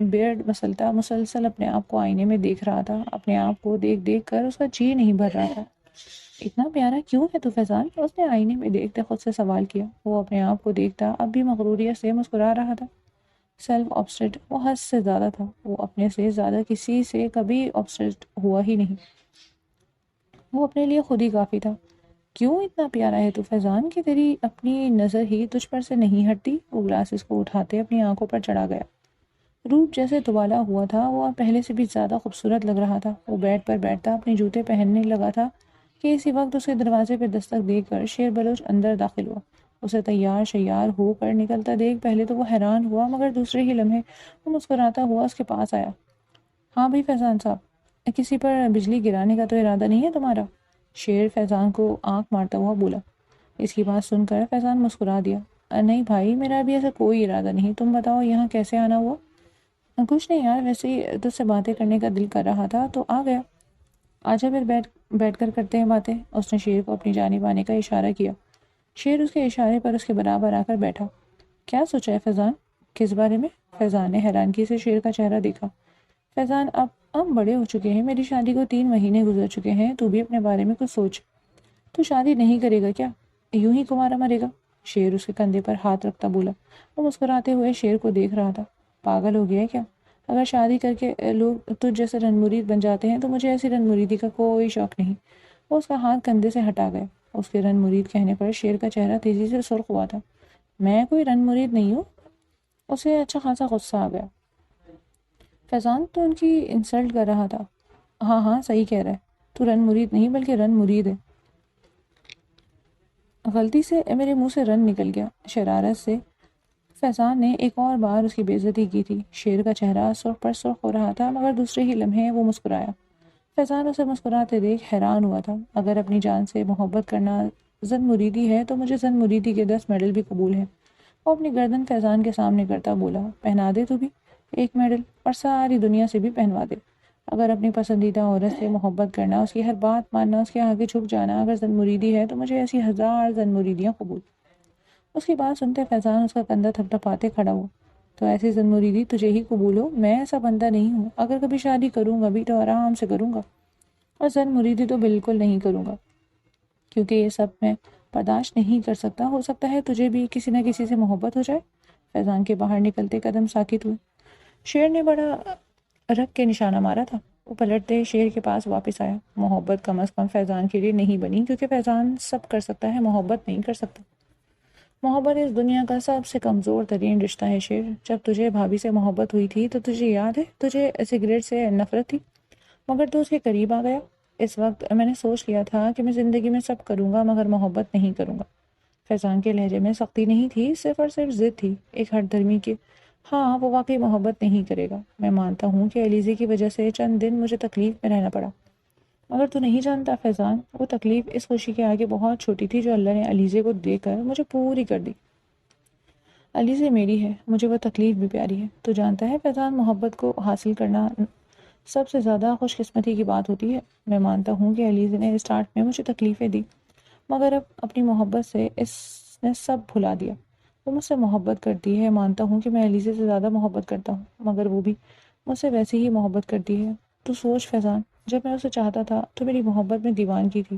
بیئرڈ مسلسل اپنے آپ کو آئینے میں دیکھ رہا تھا۔ اپنے آپ کو دیکھ دیکھ کر اس کا جی نہیں بھر رہا تھا۔ اتنا پیارا کیوں ہے تو فیضان؟ اس نے آئینے میں دیکھتے خود سے سوال کیا۔ وہ اپنے آپ کو دیکھتا اب بھی مغروریت سے مسکرا رہا تھا۔ سیلف آبسیڈ وہ حد سے زیادہ تھا، وہ اپنے سے زیادہ کسی سے کبھی آبسیڈ ہوا ہی نہیں، وہ اپنے لیے خود ہی کافی تھا۔ کیوں اتنا پیارا ہے تو فیضان کہ تیری اپنی نظر ہی تجھ پر سے نہیں ہٹتی؟ وہ گلاسز کو اٹھاتے اپنی آنکھوں پر چڑھا گیا۔ روپ جیسے دوبالا ہوا تھا، وہ اب پہلے سے بھی زیادہ خوبصورت لگ رہا تھا۔ وہ بیڈ پر بیٹھتا اپنے جوتے پہننے لگا تھا کہ اسی وقت اس کے دروازے پہ دستک دے کر شیر بلوچ اندر داخل ہوا۔ اسے تیار شیار ہو کر نکلتا دیکھ پہلے تو وہ حیران ہوا، مگر دوسرے ہی لمحے وہ مسکراتا ہوا اس کے پاس آیا۔ ہاں بھائی فیضان صاحب، کسی پر بجلی گرانے کا تو ارادہ نہیں ہے تمہارا؟ شیر فیضان کو آنکھ مارتا ہوا بولا۔ اس کی بات سن کر فیضان مسکرا دیا۔ نہیں بھائی، میرا ابھی ایسا کوئی ارادہ نہیں، تم بتاؤ یہاں کیسے آنا ہوا؟ کچھ نہیں یار، ویسے ہی تجھ سے باتیں کرنے کا دل کر رہا تھا تو آ گیا۔ آجا پھر بیٹھ کر کرتے ہیں باتیں۔ اس نے شیر کو اپنی جانب آنے کا اشارہ کیا۔ شیر اس کے اشارے پر اس کے برابر آ کر بیٹھا۔ کیا سوچا ہے فیضان؟ کس بارے میں؟ فیضان نے حیرانگی سے شیر کا چہرہ دیکھا۔ فیضان اب ہم بڑے ہو چکے ہیں، میری شادی کو 3 مہینے گزر چکے ہیں، تو بھی اپنے بارے میں کچھ سوچ۔ تو شادی نہیں کرے گا کیا؟ یوں ہی کمارا مرے گا؟ شیر اس کے کندھے پر ہاتھ رکھتا بولا۔ وہ مسکراتے ہوئے شیر کو دیکھ رہا تھا۔ پاگل ہو گیا ہے کیا؟ اگر شادی کر کے لوگ تجھ جیسے رن مرید بن جاتے ہیں تو مجھے ایسی رن مریدی کا کوئی شوق نہیں۔ وہ اس کا ہاتھ کندھے سے ہٹا گیا۔ اس کے رن مرید کہنے پر شیر کا چہرہ تیزی سے سرخ ہوا تھا۔ میں کوئی رن مرید نہیں ہوں۔ اسے اچھا خاصا غصہ آ گیا۔ فیضان تو ان کی انسلٹ کر رہا تھا۔ ہاں ہاں صحیح کہہ رہا ہے، تو رن مرید نہیں بلکہ رن مرید ہے۔ غلطی سے میرے منہ سے رن نکل گیا۔ شرارت سے فیضان نے ایک اور بار اس کی بے عزتی کی تھی۔ شیر کا چہرہ سرخ پر سرخ ہو رہا تھا، مگر دوسرے ہی لمحے وہ مسکرایا۔ فیضان اسے مسکراتے دیکھ حیران ہوا تھا۔ اگر اپنی جان سے محبت کرنا زن مریدی ہے تو مجھے زن مریدی کے 10 میڈل بھی قبول ہیں۔ وہ اپنی گردن فیضان کے سامنے کرتا بولا۔ پہنا دے تو بھی 1 میڈل، اور ساری دنیا سے بھی پہنوا دے۔ اگر اپنی پسندیدہ عورت سے محبت کرنا، اس کی ہر بات ماننا، اس کے آگے جھک جانا اگر زن مریدی ہے تو مجھے ایسی 1000 زن مریدیاں قبول۔ اس کی بات سنتے فیضان اس کا کندھا تھپتھپاتے کھڑا ہوا۔ تو ایسی زن مریدی تجھے ہی قبول ہو؟ میں ایسا بندہ نہیں ہوں۔ اگر کبھی شادی کروں گا بھی تو آرام سے کروں گا، اور زن مریدی تو بالکل نہیں کروں گا، کیونکہ یہ سب میں برداشت نہیں کر سکتا۔ ہو سکتا ہے تجھے بھی کسی نہ کسی سے محبت ہو جائے۔ فیضان کے باہر نکلتے قدم ساکت ہوئے۔ شیر نے بڑا رکھ کے نشانہ مارا تھا۔ وہ پلٹتے شیر کے پاس واپس آیا۔ محبت کم از کم فیضان کے لیے نہیں بنی، کیونکہ فیضان سب کر سکتا ہے، محبت نہیں کر سکتا۔ محبت اس دنیا کا سب سے کمزور ترین رشتہ ہے شیر۔ جب تجھے بھابھی سے محبت ہوئی تھی تو تجھے یاد ہے تجھے سگریٹ سے نفرت تھی، مگر تو اس کے قریب آ گیا۔ اس وقت میں نے سوچ لیا تھا کہ میں زندگی میں سب کروں گا مگر محبت نہیں کروں گا۔ فیضان کے لہجے میں سختی نہیں تھی، صرف اور صرف ضد تھی، ایک ہٹ دھرمی کی۔ ہاں وہ واقعی محبت نہیں کرے گا۔ میں مانتا ہوں کہ علیزے کی وجہ سے چند دن مجھے تکلیف میں رہنا پڑا، مگر تو نہیں جانتا فیضان، وہ تکلیف اس خوشی کے آگے بہت چھوٹی تھی جو اللہ نے علیزے کو دے کر مجھے پوری کر دی۔ علیزے میری ہے، مجھے وہ تکلیف بھی پیاری ہے۔ تو جانتا ہے فیضان، محبت کو حاصل کرنا سب سے زیادہ خوش قسمتی کی بات ہوتی ہے۔ میں مانتا ہوں کہ علیزے نے اسٹارٹ میں مجھے تکلیفیں دی، مگر اب اپنی محبت سے اس نے سب بھلا دیا۔ وہ مجھ سے محبت کرتی ہے، مانتا ہوں کہ میں علیزے سے زیادہ محبت کرتا ہوں، مگر وہ بھی مجھ سے ویسے ہی محبت کرتی ہے۔ تو سوچ فیضان، جب میں اسے چاہتا تھا تو میری محبت میں دیوانگی تھی،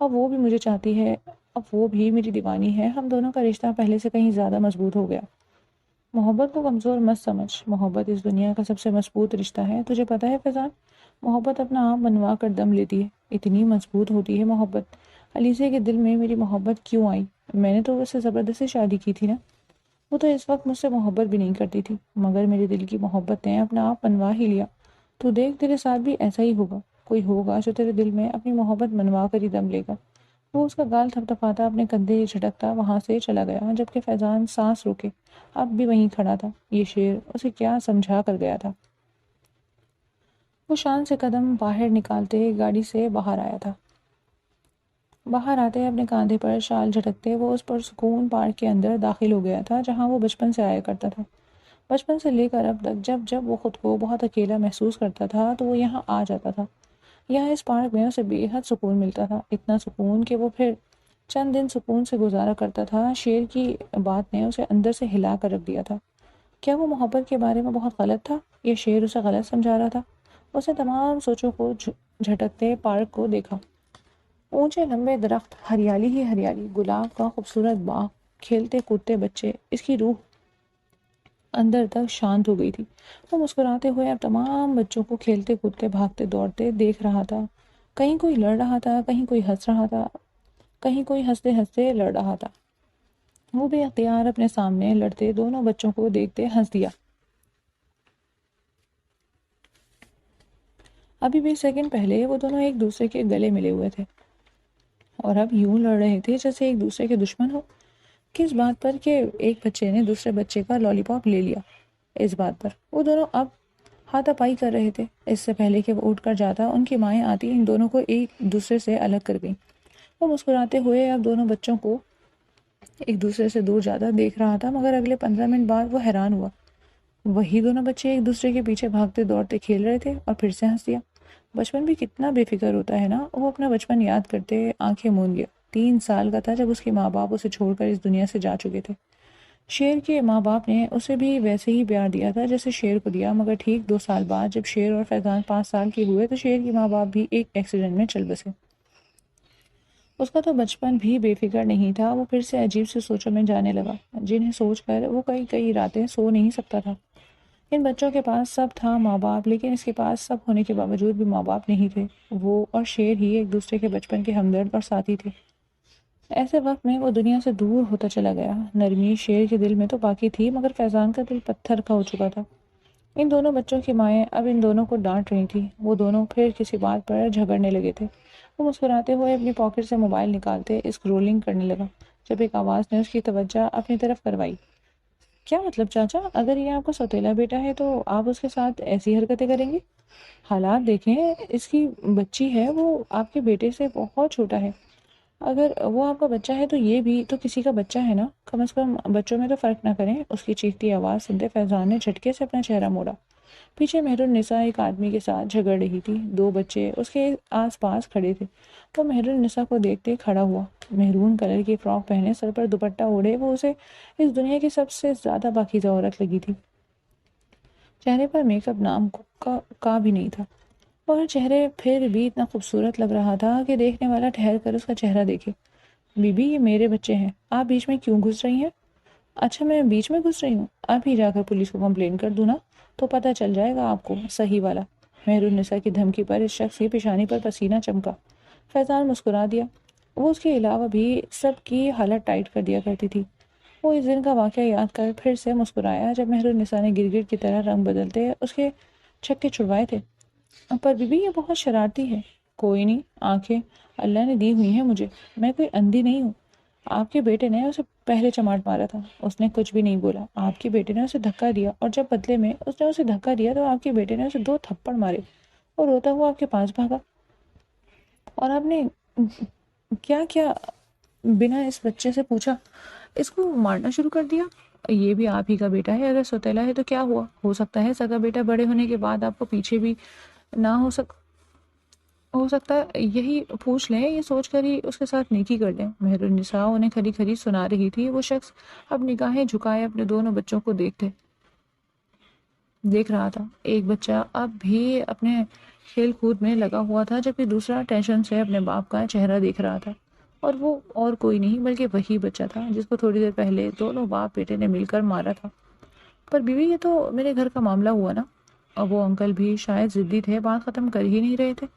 اب وہ بھی مجھے چاہتی ہے، اب وہ بھی میری دیوانی ہے۔ ہم دونوں کا رشتہ پہلے سے کہیں زیادہ مضبوط ہو گیا۔ محبت کو کمزور مت سمجھ، محبت اس دنیا کا سب سے مضبوط رشتہ ہے۔ تجھے پتہ ہے فیضان، محبت اپنا آپ بنوا کر دم لیتی ہے، اتنی مضبوط ہوتی ہے محبت۔ علیزے کے دل میں میری محبت کیوں آئی؟ میں نے تو اس سے زبردستی شادی کی تھی نا۔ وہ تو اس وقت مجھ سے محبت بھی نہیں کرتی تھی، مگر میرے دل کی محبت نے اپنا آپ بنوا ہی لیا۔ تو دیکھ تیرے ساتھ بھی ایسا ہی ہوگا، کوئی ہوگا جو تیرے دل میں اپنی محبت منوا کر ہی دم لے گا۔ وہ اس کا گال تھپتھپاتا اپنے کندھے جھٹکتا وہاں سے چلا گیا، جبکہ فیضان سانس روکے اب بھی وہیں کھڑا تھا۔ یہ شعر اسے کیا سمجھا کر گیا تھا۔ وہ شان سے قدم باہر نکالتے گاڑی سے باہر آیا تھا۔ باہر آتے اپنے کاندھے پر شال جھٹکتے وہ اس پر سکون پارک کے اندر داخل ہو گیا تھا، جہاں وہ بچپن سے آیا کرتا تھا۔ بچپن سے لے کر اب تک جب جب وہ خود کو بہت اکیلا محسوس کرتا تھا تو وہ یہاں آ جاتا تھا۔ یہاں اس پارک میں اسے بے حد سکون ملتا تھا، اتنا سکون کہ وہ پھر چند دن سکون سے گزارا کرتا تھا۔ شیر کی بات نے اسے اندر سے ہلا کر رکھ دیا تھا۔ کیا وہ محبت کے بارے میں بہت غلط تھا؟ یہ شیر اسے غلط سمجھا رہا تھا؟ اس نے تمام سوچوں کو جھٹکتے پارک کو دیکھا۔ اونچے لمبے درخت، ہریالی ہی ہریالی، گلاب کا خوبصورت باغ، کھیلتے کودتے بچے، اس کی روح اندر تک شانت ہو گئی تھی۔ وہ مسکراتے ہوئے اب تمام بچوں کو کھیلتے کودتے بھاگتے دوڑتے دیکھ رہا تھا۔ کہیں کوئی لڑ رہا تھا، کہیں کوئی ہنس رہا تھا، کہیں کوئی ہنستے ہنستے لڑ رہا تھا۔ وہ بے اختیار اپنے سامنے لڑتے دونوں بچوں کو دیکھتے ہنس دیا۔ ابھی 20 سیکنڈ پہلے وہ دونوں ایک دوسرے کے گلے ملے ہوئے تھے اور اب یوں لڑ رہے تھے جیسے ایک دوسرے کے دشمن ہو۔ کس بات پر کہ ایک بچے نے دوسرے بچے کا لالی پاپ لے لیا، اس بات پر وہ دونوں اب ہاتھا پائی کر رہے تھے۔ اس سے پہلے کہ وہ اٹھ کر جاتا، ان کی مائیں آتی ان دونوں کو ایک دوسرے سے الگ کر گئیں۔ وہ مسکراتے ہوئے اب دونوں بچوں کو ایک دوسرے سے دور جاتا دیکھ رہا تھا، مگر اگلے 15 منٹ بعد وہ حیران ہوا۔ وہی دونوں بچے ایک دوسرے کے پیچھے بھاگتے دوڑتے کھیل رہے تھے اور پھر سے ہنس دیا۔ بچپن بھی کتنا بے فکر ہوتا ہے نا۔ وہ اپنا بچپن یاد کرتے آنکھیں موند گیا۔ 3 سال کا تھا جب اس کے ماں باپ اسے چھوڑ کر اس دنیا سے جا چکے تھے۔ شیر کے ماں باپ نے اسے بھی ویسے ہی پیار دیا تھا جیسے شیر کو دیا، مگر ٹھیک 2 سال بعد جب شیر اور فیضان 5 سال کے ہوئے تو شیر کے ماں باپ بھی ایک ایکسیڈنٹ میں چل بسے۔ اس کا تو بچپن بھی بے فکر نہیں تھا۔ وہ پھر سے عجیب سی سوچوں میں جانے لگا جنہیں سوچ کر وہ کئی کئی راتیں سو نہیں سکتا تھا۔ ان بچوں کے پاس سب تھا، ماں باپ، لیکن اس کے پاس سب ہونے کے باوجود بھی ماں باپ نہیں تھے۔ وہ اور شیر ہی ایک دوسرے کے بچپن کے ہمدرد اور ساتھی تھے۔ ایسے وقت میں وہ دنیا سے دور ہوتا چلا گیا۔ نرمی شیر کے دل میں تو باقی تھی، مگر فیضان کا دل پتھر کا ہو چکا تھا۔ ان دونوں بچوں کی مائیں اب ان دونوں کو ڈانٹ رہی تھی۔ وہ دونوں پھر کسی بات پر جھگڑنے لگے تھے۔ وہ مسکراتے ہوئے اپنی پاکٹ سے موبائل نکالتے اسکرولنگ کرنے لگا جب ایک آواز نے اس کی توجہ اپنی طرف کروائی۔ کیا مطلب چاچا؟ اگر یہ آپ کا سوتیلا بیٹا ہے تو آپ اس کے ساتھ ایسی حرکتیں کریں گے؟ حالات دیکھیں، اس کی بچی ہے، وہ آپ کے بیٹے سے بہت چھوٹا ہے۔ اگر وہ آپ کا بچہ ہے تو یہ بھی تو کسی کا بچہ ہے نا، کم از کم بچوں میں تو فرق نہ کریں۔ اس کی چیختی آواز سنتے فیضان نے جھٹکے سے اپنا چہرہ موڑا۔ پیچھے مہر النساء ایک آدمی کے ساتھ جھگڑ رہی تھی۔ 2 بچے اس کے آس پاس کھڑے تھے۔ وہ مہر النساء کو دیکھتے کھڑا ہوا۔ میرون کلر کی فراک پہنے، سر پر دوپٹہ اوڑھے وہ اسے اس دنیا کی سب سے زیادہ پاکیزہ عورت لگی تھی۔ چہرے پر میک اپ نام کا بھی نہیں تھا، مگر چہرے پھر بھی اتنا خوبصورت لگ رہا تھا کہ دیکھنے والا ٹھہر کر اس کا چہرہ دیکھے۔ بی بی، یہ میرے بچے ہیں، آپ بیچ میں کیوں گھس رہی ہیں؟ اچھا، میں بیچ میں گھس رہی ہوں؟ ابھی جا کر پولیس کو کمپلین کر دوں نا، تو پتہ چل جائے گا آپ کو صحیح والا۔ مہر النساء کی دھمکی پر اس شخص کی پیشانی پر پسینہ چمکا۔ فیضان مسکرا دیا۔ وہ اس کے علاوہ بھی سب کی حالت ٹائٹ کر دیا کرتی تھی۔ وہ اس دن کا واقعہ یاد کر پھر سے مسکرایا جب مہر النساء نے گرگٹ کی طرح رنگ بدلتے اس کے چھکے چھڑوائے تھے۔ پر بی بی، یہ بہت شرارتی ہے۔ کوئی نہیں، آنکھیں اللہ نے دی ہوئی ہیں مجھے، میں کوئی اندھی نہیں ہوں۔ آپ کے بیٹے نے اسے پہلے چماٹ مارا تھا، اس نے کچھ بھی نہیں بولا۔ آپ کے بیٹے نے اسے دھکا دیا اور جب بدلے میں اس نے اسے دھکا دیا تو آپ کے بیٹے نے اسے 2 تھپڑ مارے اور روتا ہوا آپ کے پاس بھاگا، اور آپ نے کیا کیا بنا اس بچے سے پوچھا اس کو مارنا شروع کر دیا۔ یہ بھی آپ ہی کا بیٹا ہے، اگر سوتیلا ہے تو کیا ہوا؟ ہو سکتا ہے سگا بیٹا بڑے ہونے کے بعد آپ کو پیچھے بھی نہ ہو سکتا ہے یہی پوچھ لیں، یہ سوچ کر ہی اس کے ساتھ نیکی کر لیں۔ مہر النساء انہیں کھری کھری سنا رہی تھی۔ وہ شخص اب نگاہیں جھکائے اپنے دونوں بچوں کو دیکھ رہا تھا۔ ایک بچہ اب بھی اپنے کھیل کود میں لگا ہوا تھا جبکہ دوسرا ٹینشن سے اپنے باپ کا چہرہ دیکھ رہا تھا، اور وہ اور کوئی نہیں بلکہ وہی بچہ تھا جس کو تھوڑی دیر پہلے دونوں باپ بیٹے نے مل کر مارا تھا۔ پر بیوی، یہ تو میرے گھر کا معاملہ ہوا نا۔ اور وہ انکل بھی شاید ضدی تھے، بات ختم کر ہی نہیں رہے تھے۔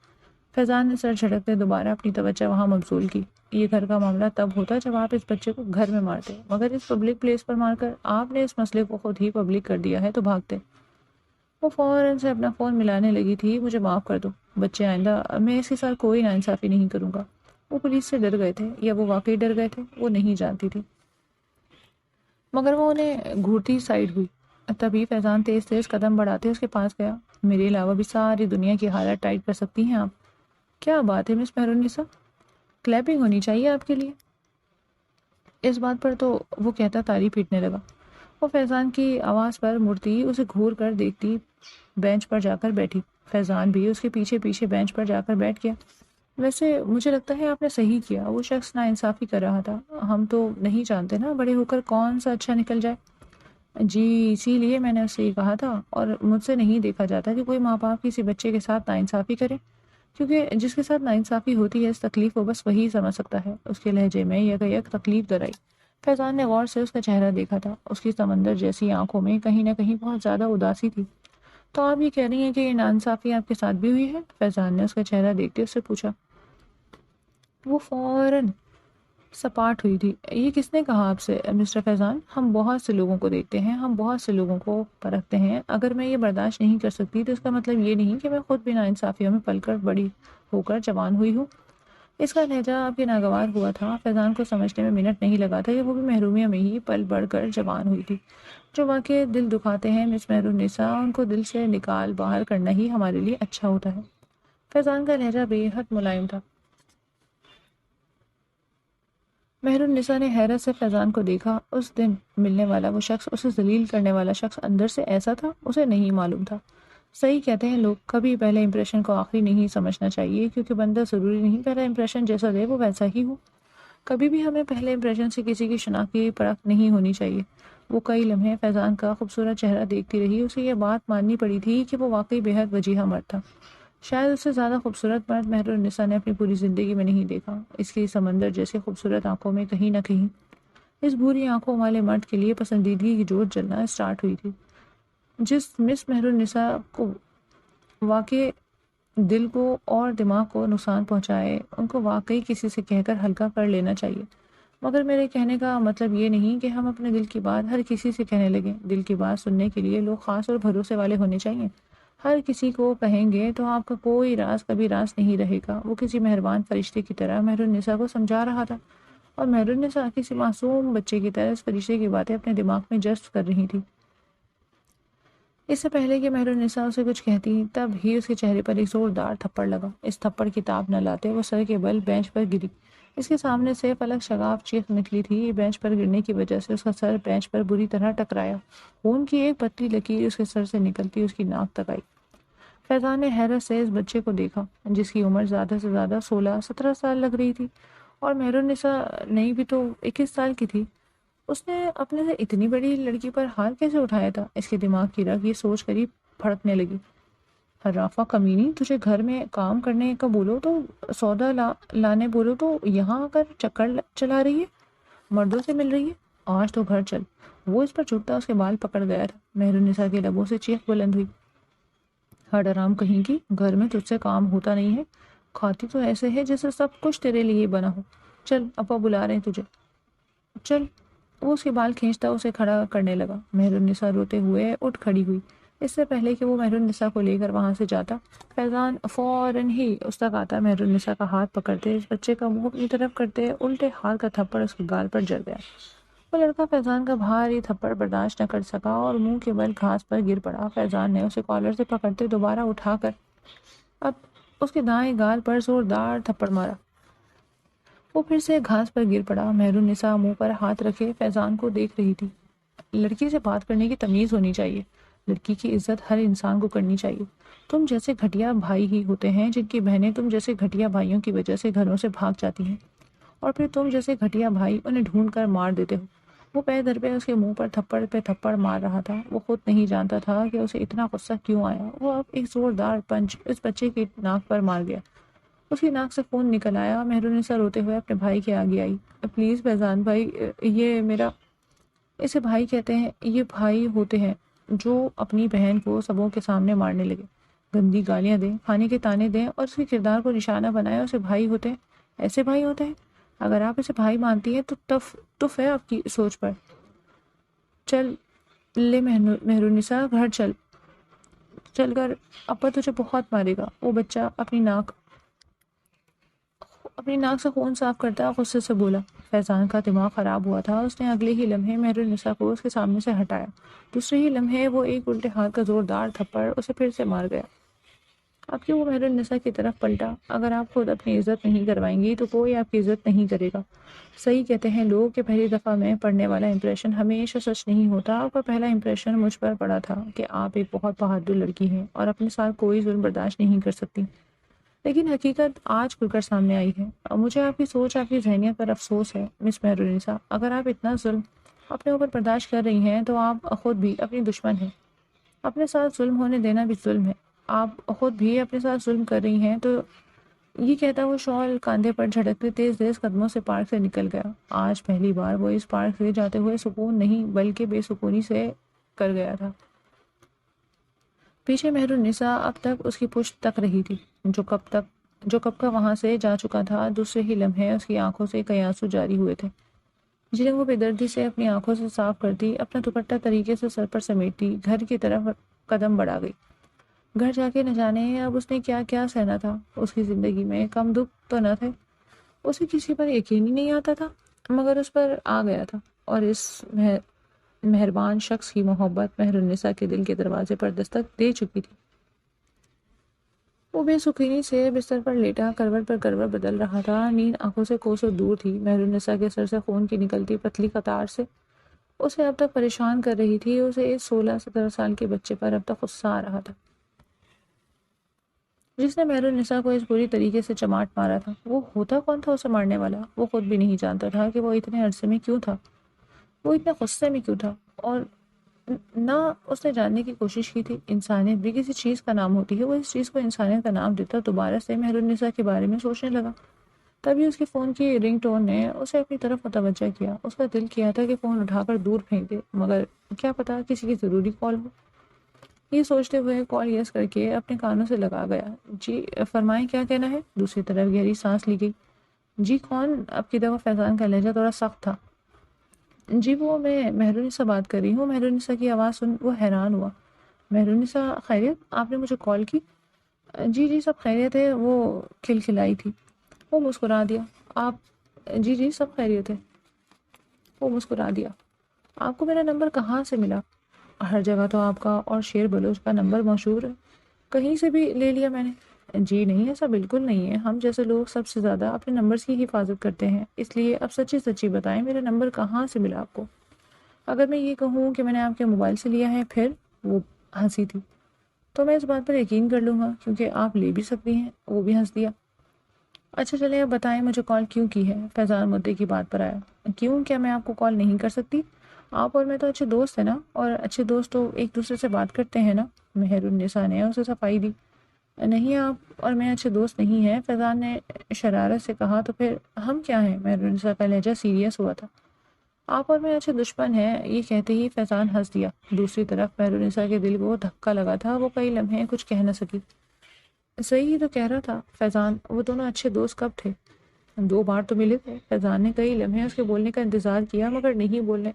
فیضان نے سر جھٹکتے دوبارہ اپنی توجہ وہاں مبذول کی۔ یہ گھر کا معاملہ تب ہوتا جب آپ اس بچے کو گھر میں مارتے، مگر اس پبلک پلیس پر مار کر آپ نے اس مسئلے کو خود ہی پبلک کر دیا ہے تو بھاگتے۔ وہ فوراً سے اپنا فون ملانے لگی تھی۔ مجھے معاف کر دو بچے، آئندہ میں اس کے ساتھ کوئی ناانصافی نہیں کروں گا۔ وہ پولیس سے ڈر گئے تھے، یا وہ واقعی ڈر گئے تھے، وہ نہیں جانتی تھی، مگر وہ انہیں گھورتی سائڈ ہوئی۔ تبھی فیضان تیز تیز قدم بڑھاتے اس کے پاس گیا۔ میرے علاوہ بھی ساری دنیا کی حالت ٹائٹ کر سکتی ہیں آپ۔ کیا بات ہے مس مہر النساء، کلیپنگ ہونی چاہیے آپ کے لیے۔ اس بات پر تو وہ کہتا تالی پیٹنے لگا۔ وہ فیضان کی آواز پر مڑتی اسے گھور کر دیکھتی بینچ پر جا کر بیٹھی۔ فیضان بھی اس کے پیچھے پیچھے بینچ پر جا کر بیٹھ گیا۔ ویسے مجھے لگتا ہے آپ نے صحیح کیا، وہ شخص ناانصافی کر رہا تھا۔ ہم تو نہیں جانتے نا بڑے ہو کر کون سا اچھا نکل جائے۔ جی اسی لیے میں نے اس سے یہ کہا تھا، اور مجھ سے نہیں دیکھا جاتا کہ کوئی ماں باپ کسی بچے کے ساتھ ناانصافی کرے۔ کیونکہ جس کے ساتھ ناانصافی ہوتی ہے اس تکلیف کو بس وہی سمجھ سکتا ہے۔ اس کے لہجے میں یک تکلیف در آئی۔ فیضان نے غور سے اس کا چہرہ دیکھا تھا۔ اس کی سمندر جیسی آنکھوں میں کہیں نہ کہیں بہت زیادہ اداسی تھی۔ تو آپ یہ کہہ رہی ہیں کہ یہ ناانصافی آپ کے ساتھ بھی ہوئی ہے؟ فیضان نے اس کا چہرہ دیکھتے اس سے پوچھا۔ وہ فوراً سپاٹ ہوئی تھی۔ یہ کس نے کہا آپ سے مسٹر فیضان؟ ہم بہت سے لوگوں کو دیکھتے ہیں، ہم بہت سے لوگوں کو پرکھتے ہیں۔ اگر میں یہ برداشت نہیں کر سکتی تو اس کا مطلب یہ نہیں کہ میں خود بھی ناانصافیوں میں پل کر بڑی ہو کر جوان ہوئی ہوں۔ اس کا لہجہ آپ کے ناگوار ہوا تھا۔ فیضان کو سمجھنے میں منٹ نہیں لگا تھا کہ وہ بھی محرومیہ میں ہی پل بڑھ کر جوان ہوئی تھی۔ جو واقع دل دکھاتے ہیں مس مہر النساء، ان کو دل سے نکال باہر کرنا ہی ہمارے لیے اچھا ہوتا ہے۔ فیضان کا لہجہ بے حد ملائم تھا۔ مہر النساء نے حیرت سے فیضان کو دیکھا۔ اس دن ملنے والا وہ شخص، اسے ذلیل کرنے والا شخص اندر سے ایسا تھا، اسے نہیں معلوم تھا۔ صحیح کہتے ہیں لوگ، کبھی پہلے امپریشن کو آخری نہیں سمجھنا چاہیے، کیونکہ بندہ ضروری نہیں پہلا امپریشن جیسا دے وہ ویسا ہی ہو۔ کبھی بھی ہمیں پہلے امپریشن سے کسی کی شناخت کی پرکھ نہیں ہونی چاہیے۔ وہ کئی لمحے فیضان کا خوبصورت چہرہ دیکھتی رہی۔ اسے یہ بات ماننی پڑی تھی کہ وہ واقعی بے حد وجیحہ مرد تھا۔ شاید اس سے زیادہ خوبصورت مرد مہر النساء نے اپنی پوری زندگی میں نہیں دیکھا۔ اس کی سمندر جیسے خوبصورت آنکھوں میں کہیں نہ کہیں اس بھوری آنکھوں والے مرد کے لیے پسندیدگی کی جوت جلنا اسٹارٹ ہوئی تھی۔ جس مس مہر النساء کو واقعی دل کو اور دماغ کو نقصان پہنچائے، ان کو واقعی کسی سے کہہ کر ہلکا کر لینا چاہیے۔ مگر میرے کہنے کا مطلب یہ نہیں کہ ہم اپنے دل کی بات ہر کسی سے کہنے لگیں۔ دل کی بات سننے کے لیے لوگ خاص اور بھروسے والے ہونے چاہیے۔ ہر کسی کو کہیں گے تو آپ کا کوئی راز کبھی راز نہیں رہے گا۔ وہ کسی مہربان فرشتے کی طرح مہر النساء کو سمجھا رہا تھا، اور مہر النساء کسی معصوم بچے کی طرح اس فرشتے کی باتیں اپنے دماغ میں جذب کر رہی تھی۔ اس سے پہلے کہ مہر النساء اسے کچھ کہتی، تب ہی اس کے چہرے پر ایک زوردار تھپڑ لگا۔ اس تھپڑ کی تاب نہ لاتے وہ سر کے بل بینچ پر گری۔ اس کے سامنے سے فلک شگاف چیخ نکلی تھی۔ بینچ پر گرنے کی وجہ سے اس کا سر بینچ پر بری طرح ٹکرایا۔ خون کی ایک پتلی لکیر اس کے سر سے نکلتی اس کی ناک تک آئی۔ فیضان نے حیرت سے اس بچے کو دیکھا، جس کی عمر زیادہ سے زیادہ 16-17 سال لگ رہی تھی، اور مہر النساء نہیں بھی تو 21 سال کی تھی۔ اس نے اپنے سے اتنی بڑی لڑکی پر ہاتھ کیسے اٹھایا تھا؟ اس کے دماغ کی رگ یہ سوچ کر ہی پھڑکنے لگی۔ حرافہ کمینی، تجھے گھر میں کام کرنے کا بولو تو سودا لانے بولو تو یہاں آ کر چکر چلا رہی ہے، مردوں سے مل رہی ہے۔ آج تو گھر چل۔ وہ اس پر چھٹتا اس کے بال پکڑ گیا تھا۔ مہر النساء کے لبوں سے چیخ بلند ہوئی۔ ہٹ حرام کہیں کی، گھر میں تجھ سے کام ہوتا نہیں ہے، کھاتی تو ایسے ہے جیسے سب کچھ تیرے لیے بنا ہو۔ چل، ابا بلا رہے ہیں تجھے، چل۔ وہ اس کے بال کھینچتا اسے کھڑا کرنے لگا۔ مہر النساء روتے ہوئے اٹھ کھڑی ہوئی۔ اس سے پہلے کہ وہ مہر النساء کو لے کر وہاں سے جاتا، فیضان فوراً ہی اس تک آتا۔ مہر النساء کا ہاتھ پکڑتے، اس بچے کا منہ اپنی طرف کرتے، الٹے ہاتھ کا تھپڑ اس کے گال پر جڑ گیا۔ وہ لڑکا فیضان کا بھاری تھپڑ برداشت نہ کر سکا اور منہ کے بل گھاس پر گر پڑا۔ فیضان نے اسے کالر سے پکڑتے دوبارہ اٹھا کر اب اس کے دائیں گال پر زوردار تھپڑ مارا۔ وہ پھر سے گھاس پر گر پڑا۔ مہر النساء منہ پر ہاتھ رکھے فیضان کو دیکھ رہی تھی۔ لڑکی سے بات کرنے کی تمیز ہونی چاہیے۔ لڑکی کی عزت ہر انسان کو کرنی چاہیے۔ تم جیسے گھٹیا بھائی ہی ہوتے ہیں جن کی بہنیں تم جیسے گھٹیا بھائیوں کی وجہ سے گھروں سے بھاگ جاتی ہیں، اور پھر تم جیسے گھٹیا بھائی انہیں ڈھونڈ کر مار دیتے ہو۔ وہ پے در پہ اس کے منہ پر تھپڑ پہ تھپڑ مار رہا تھا۔ وہ خود نہیں جانتا تھا کہ اسے اتنا غصہ کیوں آیا۔ وہ اب ایک زوردار پنچ اس بچے کی ناک پر مار گیا۔ اس کی ناک سے خون نکل آیا۔ مہر النساء روتے ہوئے اپنے بھائی کے آگے آئی۔ پلیز فیضان بھائی، یہ میرا، اسے بھائی کہتے ہیں، یہ بھائی ہوتے ہیں جو اپنی بہن کو سبوں کے سامنے مارنے لگے، گندی گالیاں دیں، کھانے کے تانے دیں اور اس کے کردار کو نشانہ بنائے، اسے بھائی ہوتے ہیں۔ ایسے بھائی ہوتے ہیں؟ اگر آپ اسے بھائی مانتی ہیں تو تف ہے آپ کی سوچ پر۔ چل لے مہر النساء، گھر چل، چل کر، ابا تجھے بہت مارے گا۔ وہ بچہ اپنی ناک سے خون صاف کرتا غصے سے بولا۔ فیضان کا دماغ خراب ہوا تھا۔ اس نے اگلے ہی لمحے مہر النساء کو اس کے سامنے سے ہٹایا۔ دوسرے ہی لمحے وہ ایک الٹے ہاتھ کا زوردار تھپڑ اسے پھر سے مار گیا۔ اب کہ وہ مہر النساء کی طرف پلٹا، اگر آپ خود اپنی عزت نہیں کروائیں گی تو کوئی آپ کی عزت نہیں کرے گا۔ صحیح کہتے ہیں لوگ کہ پہلی دفعہ میں پڑنے والا امپریشن ہمیشہ سچ نہیں ہوتا۔ آپ کا پہلا امپریشن مجھ پر پڑا تھا کہ آپ ایک بہت بہادر لڑکی ہیں اور اپنے ساتھ کوئی ظلم برداشت نہیں کر سکتی، لیکن حقیقت آج کھل کر سامنے آئی ہے۔ مجھے آپ کی سوچ، آپ کی ذہنیت پر افسوس ہے مس مہر النساء۔ اگر آپ اتنا ظلم اپنے اوپر برداشت کر رہی ہیں تو آپ خود بھی اپنی دشمن ہیں۔ اپنے ساتھ ظلم ہونے دینا بھی ظلم ہے۔ آپ خود بھی اپنے ساتھ ظلم کر رہی ہیں تو یہ کہتا وہ شال کاندھے پر جھٹکتے تیز تیز قدموں سے پارک سے نکل گیا۔ آج پہلی بار وہ اس پارک سے جاتے ہوئے سکون نہیں بلکہ بے سکونی سے کر گیا تھا۔ پیچھے مہر النساء اب تک اس کی پشت تک رہی تھی، جو کب کا وہاں سے جا چکا تھا۔ دوسرے ہی لمحے اس کی آنکھوں سے کئی آنسو جاری ہوئے تھے، جنہیں وہ بے دردی سے اپنی آنکھوں سے صاف کرتی، اپنا دوپٹہ طریقے سے سر پر سمیٹتی گھر کی طرف قدم بڑھا گئی۔ گھر جا کے نہ جانے اب اس نے کیا کیا سہنا تھا۔ اس کی زندگی میں کم دکھ تو نہ تھے، اسے کسی پر یقین ہی نہیں آتا تھا، مگر اس پر آ گیا تھا، اور اس مہربان شخص کی محبت مہر النساء کے دل کے دروازے پر دستک دے چکی تھی۔ وہ بے سکونی سے بستر پر لیٹا کروٹ پر کروٹ بدل رہا تھا۔ نیند آنکھوں سے کوسوں دور تھی۔ مہر النساء کے سر سے خون کی نکلتی پتلی قطار سے اسے اب تک پریشان کر رہی تھی۔ اسے اس 16-17 سال کے بچے پر اب تک غصہ آ رہا تھا، جس نے مہر النساء کو اس بری طریقے سے چماٹ مارا تھا۔ وہ ہوتا کون تھا اسے مارنے والا؟ وہ خود بھی نہیں جانتا تھا کہ وہ اتنے عرصے میں کیوں تھا، وہ اتنے غصے میں کیوں تھا، اور نہ اس نے جاننے کی کوشش کی تھی۔ انسانیت بھی کسی چیز کا نام ہوتی ہے۔ وہ اس چیز کو انسانیت کا نام دیتا دوبارہ سے مہر النساء کے بارے میں سوچنے لگا۔ تبھی اس کے فون کی رنگ ٹون نے اسے اپنی طرف متوجہ کیا۔ اس کا دل کیا تھا کہ فون اٹھا کر دور پھینک دے، مگر کیا پتا کسی کی ضروری کال ہو۔ یہ سوچتے ہوئے کال یس کر کے اپنے کانوں سے لگا گیا۔ جی فرمائیں، کیا کہنا ہے؟ دوسری طرف گہری سانس لی گئی۔ جی کون؟ اب کی دفعہ فیضان کا لہجہ تھوڑا سخت تھا۔ جی وہ میں مہر النساء بات کر رہی ہوں۔ مہر النساء کی آواز سن وہ حیران ہوا۔ مہر النساء خیریت؟ آپ نے مجھے کال کی؟ جی جی سب خیریت ہے، وہ کھلکھلائی تھی۔ وہ مسکرا دیا۔ آپ؟ جی جی سب خیریت ہے، وہ مسکرا دیا۔ آپ کو میرا نمبر کہاں سے ملا؟ ہر جگہ تو آپ کا اور شیر بلوچ کا نمبر مشہور ہے، کہیں سے بھی لے لیا میں نے۔ جی نہیں، ایسا بالکل نہیں ہے۔ ہم جیسے لوگ سب سے زیادہ اپنے نمبرز کی حفاظت کرتے ہیں، اس لیے اب سچی سچی بتائیں میرا نمبر کہاں سے ملا آپ کو؟ اگر میں یہ کہوں کہ میں نے آپ کے موبائل سے لیا ہے، پھر؟ وہ ہنسی تھی۔ تو میں اس بات پر یقین کر لوں گا کیونکہ آپ لے بھی سکتی ہیں۔ وہ بھی ہنس دیا۔ اچھا چلیں اب بتائیں مجھے کال کیوں کی ہے؟ فیضان مدعے کی بات پر آیا۔ کیوں؟ کیا میں آپ کو کال نہیں کر سکتی؟ آپ اور میں تو اچھے دوست ہیں نا، اور اچھے دوست تو ایک دوسرے سے بات کرتے ہیں نا۔ مہر النساء نے اسے صفائی دی۔ نہیں، آپ اور میں اچھے دوست نہیں ہیں، فیضان نے شرارت سے کہا۔ تو پھر ہم کیا ہیں؟ مہر النساء کا لہجہ سیریس ہوا تھا۔ آپ اور میں اچھے دشمن ہیں۔ یہ کہتے ہی فیضان ہنس دیا۔ دوسری طرف مہر النساء کے دل کو دھکا لگا تھا۔ وہ کئی لمحے کچھ کہہ نہ سکی۔ صحیح ہی تو کہہ رہا تھا فیضان، وہ دونوں اچھے دوست کب تھے؟ 2 بار تو ملے تھے۔ فیضان نے کئی لمحے اس کے بولنے کا انتظار کیا مگر نہیں بولنے۔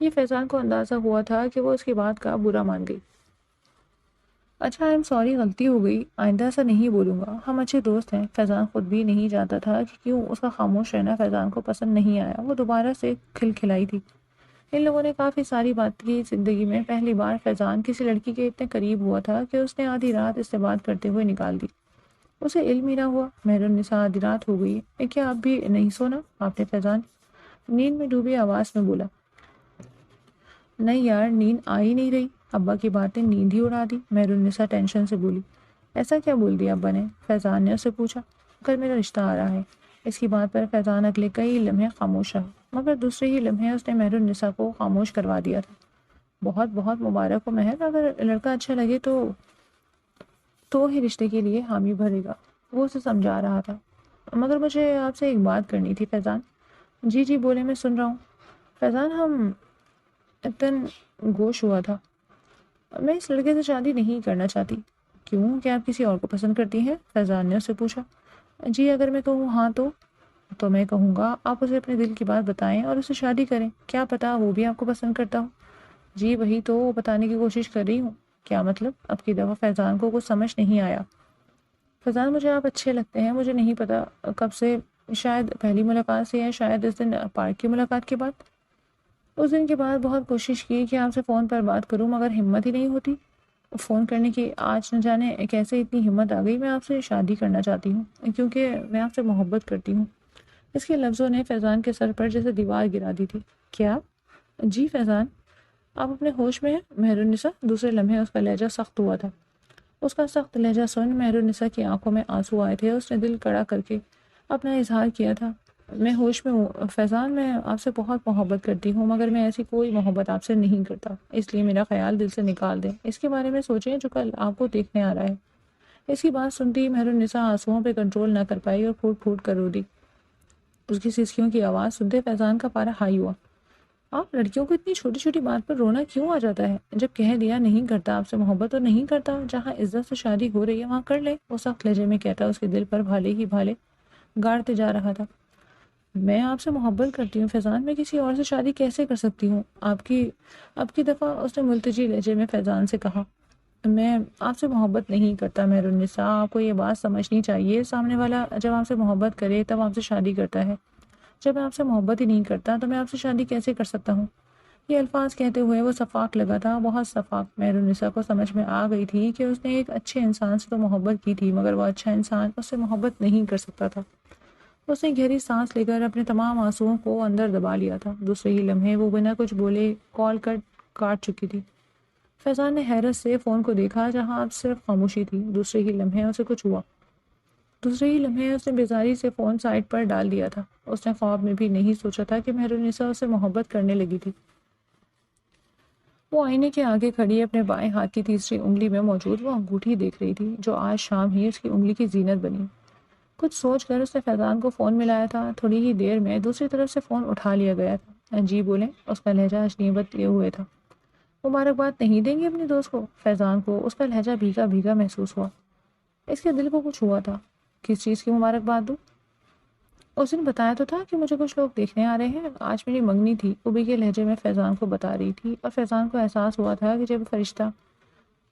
یہ فیضان کو اندازہ ہوا تھا کہ وہ اس کی بات کا برا مان گئی۔ اچھا آئی ایم سوری، غلطی ہو گئی، آئندہ ایسا نہیں بولوں گا۔ ہم اچھے دوست ہیں۔ فیضان خود بھی نہیں جانتا تھا کہ کیوں اس کا خاموش رہنا فیضان کو پسند نہیں آیا۔ وہ دوبارہ سے کھلکھلائی تھی۔ ان لوگوں نے کافی ساری بات کی۔ زندگی میں پہلی بار فیضان کسی لڑکی کے اتنے قریب ہوا تھا کہ اس نے آدھی رات اس سے بات کرتے ہوئے نکال دی۔ اسے علم ہی نہ ہوا۔ مہر النساء آدھی رات ہو گئی ہے، کیا اب بھی نہیں سونا آپ نے؟ فیضان نیند میں ڈوبی آواز میں بولا۔ نہیں یار، نیند آ ہی نہیں رہی، ابا کی باتیں نیند ہی اڑا دی۔ مہر النساء ٹینشن سے بولی۔ ایسا کیا بول دیا ابا نے؟ فیضان نے اس سے پوچھا۔ کل میرا رشتہ آ رہا ہے۔ اس کی بات پر فیضان اگلے کئی لمحے خاموش رہا، مگر دوسرے ہی لمحے اس نے مہر النساء کو خاموش کروا دیا تھا۔ بہت بہت مبارک ہو مہر، اگر لڑکا اچھا لگے تو ہی رشتے کے لیے حامی بھرے گا، وہ اسے سمجھا رہا تھا۔ مگر مجھے آپ سے ایک بات کرنی تھی فیضان۔ جی جی بولے، میں سن رہا ہوں۔ فیضان ہم اتن گوش ہوا تھا، میں اس لڑکے سے شادی نہیں کرنا چاہتی۔ کیوں؟ کیا آپ کسی اور کو پسند کرتی ہیں؟ فیضان نے اس سے پوچھا۔ جی اگر میں کہوں ہاں تو میں کہوں گا آپ اسے اپنے دل کی بات بتائیں اور اسے شادی کریں، کیا پتا وہ بھی آپ کو پسند کرتا ہو۔ جی وہی تو بتانے کی کوشش کر رہی ہوں۔ کیا مطلب؟ اب کی دفعہ فیضان کو کچھ سمجھ نہیں آیا۔ فیضان مجھے آپ اچھے لگتے ہیں، مجھے نہیں پتا کب سے، شاید پہلی ملاقات سے یا شاید اس دن پارک کی ملاقات کے بعد۔ اس دن کے بعد بہت کوشش کی کہ آپ سے فون پر بات کروں مگر ہمت ہی نہیں ہوتی فون کرنے کی۔ آج نہ جانے کیسے اتنی ہمت آ گئی۔ میں آپ سے شادی کرنا چاہتی ہوں کیونکہ میں آپ سے محبت کرتی ہوں۔ اس کے لفظوں نے فیضان کے سر پر جیسے دیوار گرا دی تھی۔ کیا؟ جی فیضان، آپ اپنے ہوش میں ہیں؟ مہر النساء دوسرے لمحے اس کا لہجہ سخت ہوا تھا۔ اس کا سخت لہجہ سن مہر النساء کی آنکھوں میں آنسو آئے تھے۔ اس نے دل کڑا کر کے اپنا اظہار کیا تھا۔ میں ہوش میں ہوں فیضان، میں آپ سے بہت محبت کرتی ہوں مگر میں ایسی کوئی محبت آپ سے نہیں کرتا، اس لیے میرا خیال دل سے نکال دیں۔ اس کے بارے میں سوچیں جو کل آپ کو دیکھنے آ رہا ہے۔ اس کی بات سنتی ہی مہرالنساء آنسوؤں پہ کنٹرول نہ کر پائی اور پھوٹ پھوٹ کر رو دی۔ اس کی سسکیوں کی آواز سنتے فیضان کا پارا ہائی ہوا۔ آپ لڑکیوں کو اتنی چھوٹی چھوٹی بات پر رونا کیوں آ جاتا ہے؟ جب کہہ دیا نہیں کرتا آپ سے محبت اور نہیں کرتا، جہاں عزت سے شادی ہو رہی ہے وہاں کر لے، وہ سخت لہجے میں کہتا اس کے دل پر بھالے ہی بھالے گاڑتے جا رہا تھا۔ میں آپ سے محبت کرتی ہوں فیضان، میں کسی اور سے شادی کیسے کر سکتی ہوں؟ آپ کی دفعہ اس نے ملتجی لہجے میں فیضان سے کہا۔ میں آپ سے محبت نہیں کرتا مہرالنساء، آپ کو یہ بات سمجھنی چاہیے، سامنے والا جب آپ سے محبت کرے تب آپ سے شادی کرتا ہے، جب میں آپ سے محبت ہی نہیں کرتا تو میں آپ سے شادی کیسے کر سکتا ہوں؟ یہ الفاظ کہتے ہوئے وہ صفاق لگا تھا، بہت صفاق۔ مہرالنساء کو سمجھ میں آ گئی تھی کہ اس نے ایک اچھے انسان سے تو محبت کی تھی، مگر وہ اچھا انسان اس سے محبت نہیں کر سکتا تھا۔ اس نے گہری سانس لے کر اپنے تمام آنسوؤں کو اندر دبا لیا تھا۔ دوسرے ہی لمحے وہ بنا کچھ بولے کال کاٹ چکی تھی۔ فیضان نے حیرت سے فون کو دیکھا جہاں اب صرف خاموشی تھی۔ دوسرے ہی لمحے اسے کچھ ہوا۔ دوسرے ہی لمحے اس نے بیزاری سے فون سائڈ پر ڈال دیا تھا۔ اس نے خواب میں بھی نہیں سوچا تھا کہ مہرالنساء اسے محبت کرنے لگی تھی۔ وہ آئینے کے آگے کھڑی اپنے بائیں ہاتھ کی تیسری انگلی میں موجود وہ انگوٹھی دیکھ رہی تھی جو آج شام ہی اس کی انگلی کی زینت بنی۔ کچھ سوچ کر اس نے فیضان کو فون ملایا تھا۔ تھوڑی ہی دیر میں دوسری طرف سے فون اٹھا لیا گیا تھا۔ جی بولیں، اس کا لہجہ اشنیبت لیے ہوئے تھا۔ مبارکباد نہیں دیں گے اپنے دوست کو؟ فیضان کو اس کا لہجہ بھیگا بھیگا محسوس ہوا۔ اس کے دل کو کچھ ہوا تھا۔ کس چیز کی مبارکباد دوں؟ اس دن بتایا تو تھا کہ مجھے کچھ لوگ دیکھنے آ رہے ہیں، آج میری منگنی تھی، ابھی کے لہجے میں فیضان کو بتا رہی تھی، اور فیضان کو احساس ہوا تھا کہ جب فرشتہ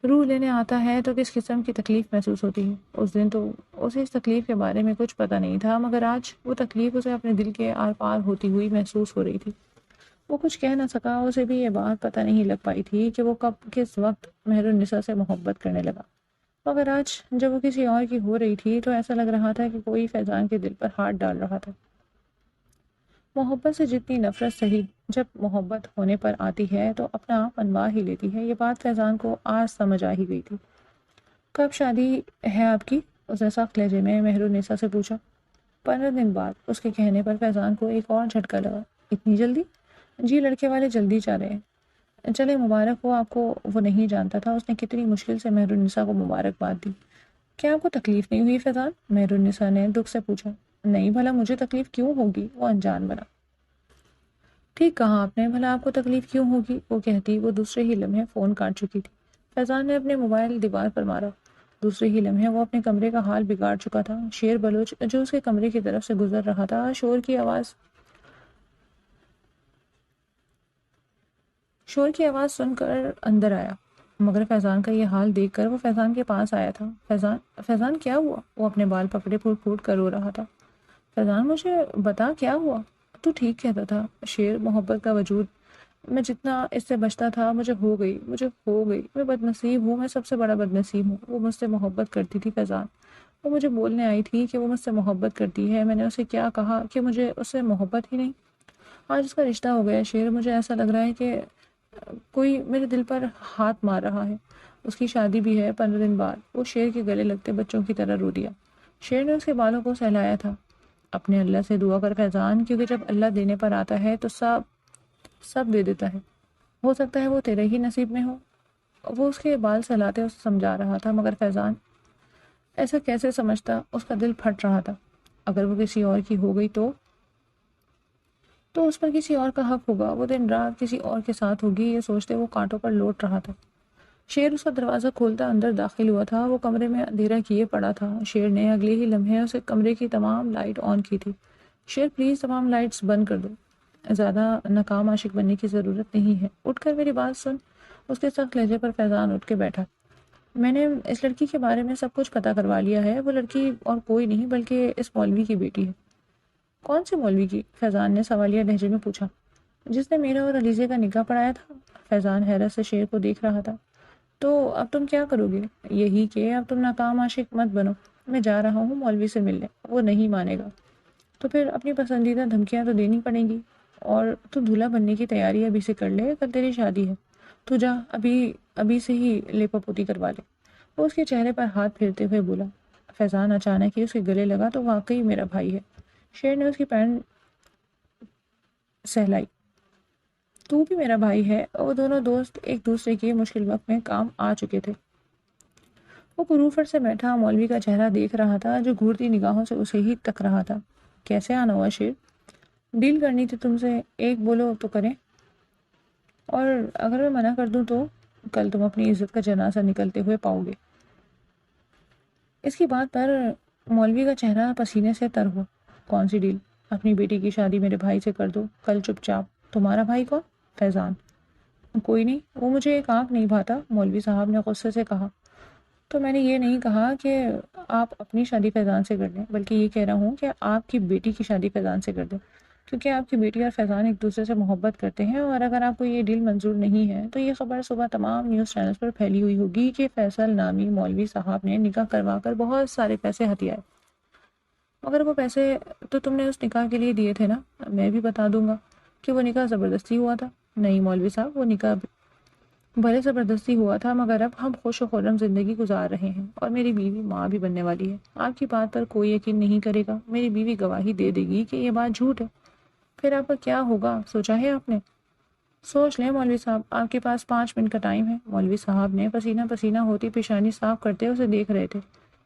روح لینے آتا ہے تو کس قسم کی تکلیف محسوس ہوتی ہے۔ اس دن تو اسے اس تکلیف کے بارے میں کچھ پتہ نہیں تھا، مگر آج وہ تکلیف اسے اپنے دل کے آر پار ہوتی ہوئی محسوس ہو رہی تھی۔ وہ کچھ کہہ نہ سکا، اسے بھی یہ بات پتہ نہیں لگ پائی تھی کہ وہ کب کس وقت مہرالنساء سے محبت کرنے لگا، مگر آج جب وہ کسی اور کی ہو رہی تھی تو ایسا لگ رہا تھا کہ کوئی فیضان کے دل پر ہاتھ ڈال رہا تھا۔ محبت سے جتنی نفرت سہی جب محبت ہونے پر آتی ہے تو اپنا آپ منوا ہی لیتی ہے۔ یہ بات فیضان کو آج سمجھ آ ہی گئی تھی۔ کب شادی ہے آپ کی؟ اس نے سخت لہجے میں مہرالنساء سے پوچھا۔ 15 دن بعد۔ اس کے کہنے پر فیضان کو ایک اور جھٹکا لگا۔ اتنی جلدی؟ جی، لڑکے والے جلدی چاہ رہے ہیں۔ چلے مبارک ہو آپ کو۔ وہ نہیں جانتا تھا اس نے کتنی مشکل سے مہرالنساء کو مبارکباد دی۔ کیا آپ کو تکلیف نہیں ہوئی فیضان؟ مہرالنساء نے دکھ سے پوچھا۔ نہیں، بھلا مجھے تکلیف کیوں ہوگی؟ وہ انجان بنا۔ ٹھیک کہا آپ نے، بھلا آپ کو تکلیف کیوں ہوگی؟ وہ کہتی وہ دوسرے ہی لمحے فون کاٹ چکی تھی۔ فیضان نے اپنے موبائل دیوار پر مارا۔ دوسرے ہی لمحے وہ اپنے کمرے کا حال بگاڑ چکا تھا۔ شیر بلوچ جو اس کے کمرے کی طرف سے گزر رہا تھا شور کی آواز سن کر اندر آیا، مگر فیضان کا یہ حال دیکھ کر وہ فیضان کے پاس آیا تھا۔ فیضان کیا ہوا؟ وہ اپنے بال پکڑے پھوٹ پھوٹ کر رو رہا تھا۔ فیضان مجھے بتا کیا ہوا؟ تو ٹھیک کہتا تھا شیر، محبت کا وجود میں جتنا اس سے بچتا تھا مجھے ہو گئی میں بد نصیب ہوں، میں سب سے بڑا بد نصیب ہوں۔ وہ مجھ سے محبت کرتی تھی فیضان، وہ مجھے بولنے آئی تھی کہ وہ مجھ سے محبت کرتی ہے، میں نے اسے کیا کہا کہ مجھے اس سے محبت ہی نہیں؟ آج اس کا رشتہ ہو گیا شیر، مجھے ایسا لگ رہا ہے کہ کوئی میرے دل پر ہاتھ مار رہا ہے۔ اس کی شادی بھی ہے 15 دن بعد۔ وہ شیر کے گلے لگتے بچوں کی طرح رو دیا۔ شیر نے اس کے بالوں کو سہلایا تھا۔ اپنے اللہ سے دعا کر فیضان، کیونکہ جب اللہ دینے پر آتا ہے تو سب دے دیتا ہے، ہو سکتا ہے وہ تیرے ہی نصیب میں ہو۔ وہ اس کے بال سہلاتے اسے سمجھا رہا تھا، مگر فیضان ایسا کیسے سمجھتا؟ اس کا دل پھٹ رہا تھا۔ اگر وہ کسی اور کی ہو گئی تو اس پر کسی اور کا حق ہوگا، وہ دن رات کسی اور کے ساتھ ہوگی، یہ سوچتے وہ کانٹوں پر لوٹ رہا تھا۔ شیر اس کا دروازہ کھولتا اندر داخل ہوا تھا۔ وہ کمرے میں اندھیرا کیے پڑا تھا۔ شیر نے اگلے ہی لمحے اسے کمرے کی تمام لائٹ آن کی تھی۔ شیر پلیز تمام لائٹس بند کر دو، زیادہ ناکام عاشق بننے کی ضرورت نہیں ہے، اٹھ کر میری بات سن۔ اس کے سخت لہجے پر فیضان اٹھ کے بیٹھا۔ میں نے اس لڑکی کے بارے میں سب کچھ پتہ کروا لیا ہے، وہ لڑکی اور کوئی نہیں بلکہ اس مولوی کی بیٹی ہے۔ کون سے مولوی کی؟ فیضان نے سوالیہ لہجے میں پوچھا۔ جس نے میرا اور علیزے کا نکاح پڑھایا تھا۔ فیضان حیرت سے شیر کو دیکھ رہا تھا۔ تو اب تم کیا کرو گے؟ یہی کہ اب تم ناکام عاشق مت بنو۔ میں جا رہا ہوں مولوی سے ملنے، وہ نہیں مانے گا تو پھر اپنی پسندیدہ دھمکیاں تو دینی پڑیں گی، اور تو دولہا بننے کی تیاری ابھی سے کر لے، کل تیری شادی ہے، تو جا ابھی سے ہی لیپا پوتی کروا لے۔ وہ اس کے چہرے پر ہاتھ پھیرتے ہوئے بولا۔ فیضان اچانک ہی اس کے گلے لگا تو واقعی میرا بھائی ہے۔ شیر نے اس کی پینٹ سہلائی۔ تو بھی میرا بھائی ہے۔ وہ دونوں دوست ایک دوسرے کے مشکل وقت میں کام آ چکے تھے۔ وہ غروفر سے بیٹھا مولوی کا چہرہ دیکھ رہا تھا جو گھورتی نگاہوں سے اسے ہی تک رہا تھا۔ کیسے آنا ہوا شیر؟ ڈیل کرنی تھی تم سے، ایک بولو تو کریں، اور اگر میں منع کر دوں تو کل تم اپنی عزت کا جنازہ نکلتے ہوئے پاؤ گے۔ اس کی بات پر مولوی کا چہرہ پسینے سے تر ہوا۔ کون سی ڈیل؟ اپنی بیٹی کی شادی میرے بھائی سے کر دو کل چپ چاپ۔ تمہارا بھائی کون؟ فیضان۔ کوئی نہیں، وہ مجھے ایک آنکھ نہیں بھاتا، مولوی صاحب نے غصے سے کہا۔ تو میں نے یہ نہیں کہا کہ آپ اپنی شادی فیضان سے کر دیں، بلکہ یہ کہہ رہا ہوں کہ آپ کی بیٹی کی شادی فیضان سے کر دیں، کیونکہ آپ کی بیٹی اور فیضان ایک دوسرے سے محبت کرتے ہیں، اور اگر آپ کو یہ ڈیل منظور نہیں ہے تو یہ خبر صبح تمام نیوز چینلز پر پھیلی ہوئی ہوگی کہ فیصل نامی مولوی صاحب نے نکاح کروا کر بہت سارے پیسے ہتھیائے۔ مگر وہ پیسے تو تم نے اس نکاح کے لیے دیے تھے نا؟ میں بھی بتا دوں گا کہ وہ نکاح زبردستی ہوا تھا۔ نہیں مولوی صاحب، وہ نکاح بھلے زبردستی ہوا تھا، مگر اب ہم خوش و خرم زندگی گزار رہے ہیں، اور میری بیوی ماں بھی بننے والی ہے۔ آپ کی بات پر کوئی یقین نہیں کرے گا، میری بیوی گواہی دے دے گی کہ یہ بات جھوٹ ہے۔ پھر آپ کا کیا ہوگا سوچا ہے آپ نے؟ سوچ لیں مولوی صاحب، آپ کے پاس 5 منٹ کا ٹائم ہے۔ مولوی صاحب نے پسینہ پسینہ ہوتی پیشانی صاف کرتے اسے دیکھ رہے تھے۔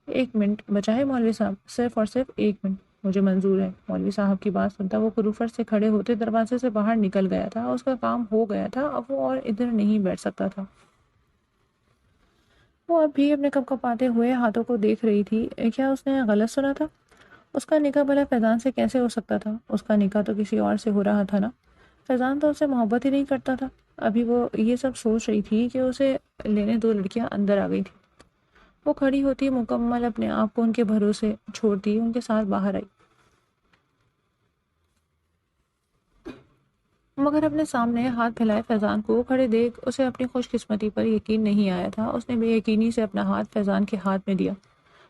1 منٹ بچا ہے مولوی صاحب، صرف اور صرف 1 منٹ، مجھے منظور ہے۔ مولوی صاحب کی بات سنتا وہ غروفر سے کھڑے ہوتے دروازے سے باہر نکل گیا تھا۔ اس کا کام ہو گیا تھا، اب وہ اور ادھر نہیں بیٹھ سکتا تھا۔ وہ اب بھی اپنے کپ کپاتے ہوئے ہاتھوں کو دیکھ رہی تھی۔ کیا اس نے غلط سنا تھا؟ اس کا نکاح بھلا فیضان سے کیسے ہو سکتا تھا؟ اس کا نکاح تو کسی اور سے ہو رہا تھا نا۔ فیضان تو اسے محبت ہی نہیں کرتا تھا۔ ابھی وہ یہ سب سوچ رہی تھی کہ اسے لینے 2 لڑکیاں اندر آ گئی تھی۔ وہ کھڑی ہوتی، مکمل اپنے آپ کو ان کے بھروسے چھوڑتی ان کے ساتھ باہر آئی، مگر اپنے سامنے ہاتھ پھیلائے فیضان کو کھڑے دیکھ اسے اپنی خوش قسمتی پر یقین نہیں آیا تھا۔ اس نے بے یقینی سے اپنا ہاتھ فیضان کے ہاتھ میں دیا۔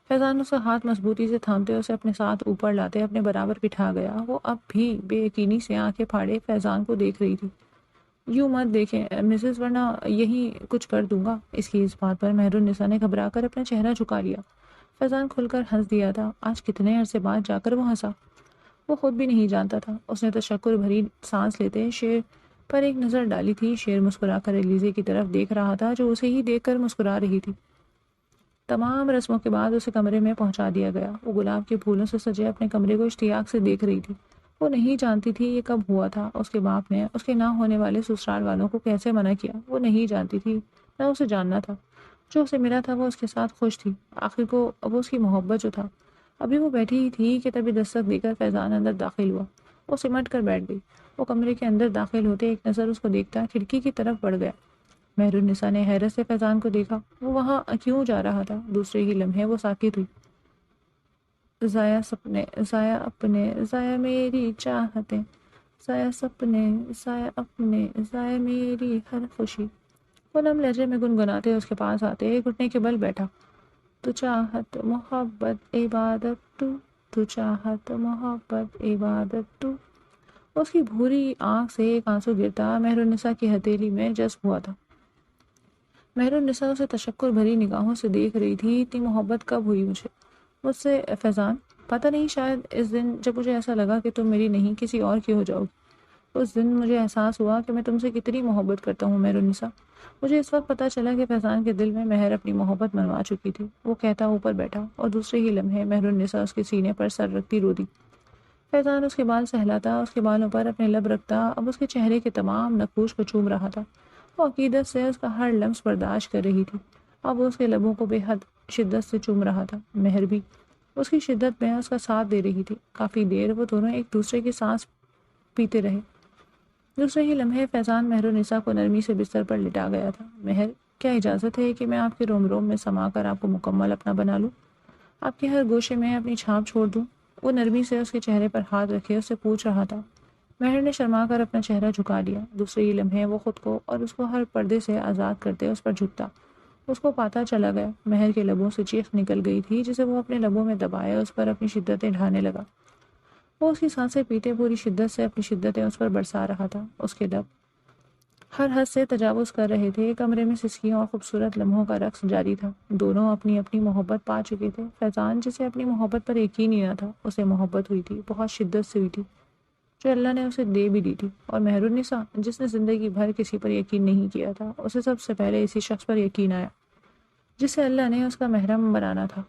فیضان اس کا ہاتھ مضبوطی سے تھامتے اسے اپنے ساتھ اوپر لاتے اپنے برابر بٹھا گیا۔ وہ اب بھی بے یقینی سے آنکھیں پھاڑے فیضان کو دیکھ رہی تھی۔ یوں مت دیکھیں مسز، ورنہ یہی کچھ کر دوں گا۔ اس کی اس بات پر مہر النساء نے گھبرا کر اپنا چہرہ جھکا لیا۔ فیضان کھل کر ہنس دیا تھا۔ آج کتنے عرصے بعد جا کر وہ ہنسا، وہ خود بھی نہیں جانتا تھا۔ اس نے تشکر بھری سانس لیتے شیر پر ایک نظر ڈالی تھی۔ شیر مسکرا کر ایلیزے کی طرف دیکھ رہا تھا جو اسے ہی دیکھ کر مسکرا رہی تھی۔ تمام رسموں کے بعد اسے کمرے میں پہنچا دیا گیا۔ وہ گلاب کے پھولوں سے سجے اپنے کمرے کو اشتیاق سے دیکھ رہی تھی۔ وہ نہیں جانتی تھی یہ کب ہوا تھا، اس کے باپ نے اس کے نہ ہونے والے سسرال والوں کو کیسے منع کیا۔ وہ نہیں جانتی تھی، نہ اسے جاننا تھا۔ جو اسے ملا تھا وہ اس کے ساتھ خوش تھی۔ آخر کو اب اس کی محبت جو تھا۔ ابھی وہ بیٹھی ہی تھی کہ تبھی دستک دے کر فیضان اندر داخل ہوا۔ وہ سمٹ کر بیٹھ گئی۔ وہ کمرے کے اندر داخل ہوتے ایک نظر اس کو دیکھتا کھڑکی کی طرف بڑھ گیا۔ مہر النساء نے حیرت سے فیضان کو دیکھا۔ وہ وہاں کیوں جا رہا تھا؟ دوسرے ہی لمحے وہ ساکت ہوئی۔ ضائع سپنے، ضائع اپنے، ضائع میری چاہتیں، ضائع سپنے، ضائع اپنے، ضائع میری ہر خوشی۔ وہ نم لہجے میں گنگناتے اس کے پاس آتے گھٹنے کے بل بیٹھا۔ تو چاہت محبت عبادت تو چاہت محبت عبادت تو۔ اس کی بھوری آنکھ سے ایک آنسو گرتا مہر النساء کی ہتھیلی میں جذب ہوا تھا۔ مہر النساء اسے تشکر بھری نگاہوں سے دیکھ رہی تھی۔ اتنی محبت کب ہوئی مجھ سے فیضان؟ پتہ نہیں، شاید اس دن جب مجھے ایسا لگا کہ تم میری نہیں کسی اور کی ہو جاؤ گی، اس دن مجھے احساس ہوا کہ میں تم سے کتنی محبت کرتا ہوں مہر النساء۔ مجھے اس وقت پتہ چلا کہ فیضان کے دل میں مہر اپنی محبت منوا چکی تھی۔ وہ کہتا اوپر بیٹھا اور دوسرے ہی لمحے مہر النساء اس کے سینے پر سر رکھتی رو دی۔ فیضان اس کے بال سہلاتا، اس کے بالوں پر اپنے لب رکھتا، اب اس کے چہرے کے تمام نقوش کو چوم رہا تھا۔ وہ عقیدت سے اس کا ہر لمس برداشت کر رہی تھی۔ اب اس کے لبوں کو بے حد شدت سے چوم رہا تھا۔ مہر بھی اس کی شدت میں اس کا ساتھ دے رہی تھی۔ کافی دیر وہ دونوں ایک دوسرے کی سانس پیتے رہے۔ دوسرے ہی لمحے فیضان مہر النساء کو نرمی سے بستر پر لٹا گیا تھا۔ مہر، کیا اجازت ہے کہ میں آپ کے روم روم میں سما کر آپ کو مکمل اپنا بنا لوں، آپ کے ہر گوشے میں اپنی چھاپ چھوڑ دوں؟ وہ نرمی سے اس کے چہرے پر ہاتھ رکھے اس سے پوچھ رہا تھا۔ مہر نے شرما کر اپنا چہرہ جھکا لیا۔ دوسرے ہی لمحے وہ خود کو اور اس کو ہر پردے سے آزاد کرتے اس پر جھکتا۔ اس کو پاتا چلا گیا مہر کے لبوں سے چیخ نکل گئی تھی جسے وہ اپنے لبوں میں دبائے اس پر اپنی شدتیں ڈھانے لگا۔ وہ اس کی سانسیں پیٹے پوری شدت سے اپنی شدتیں اس پر برسا رہا تھا۔ اس کے لب ہر حد سے تجاوز کر رہے تھے۔ کمرے میں سسکیوں اور خوبصورت لمحوں کا رقص جاری تھا۔ دونوں اپنی اپنی محبت پا چکے تھے۔ فیضان جسے اپنی محبت پر یقین ہی نہ تھا، اسے محبت ہوئی تھی، بہت شدت سے ہوئی تھی، جو اللہ نے اسے دے بھی دی تھی۔ اور مہر النساء جس نے زندگی بھر کسی پر یقین نہیں کیا تھا، اسے سب سے پہلے اسی شخص پر یقین آیا۔ جسے اللہ نے اس کا محرم بنانا تھا۔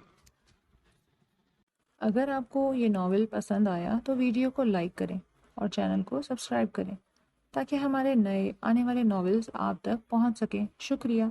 اگر آپ کو یہ ناول پسند آیا تو ویڈیو کو لائک کریں اور چینل کو سبسکرائب کریں تاکہ ہمارے نئے آنے والے ناولز آپ تک پہنچ سکیں۔ شکریہ۔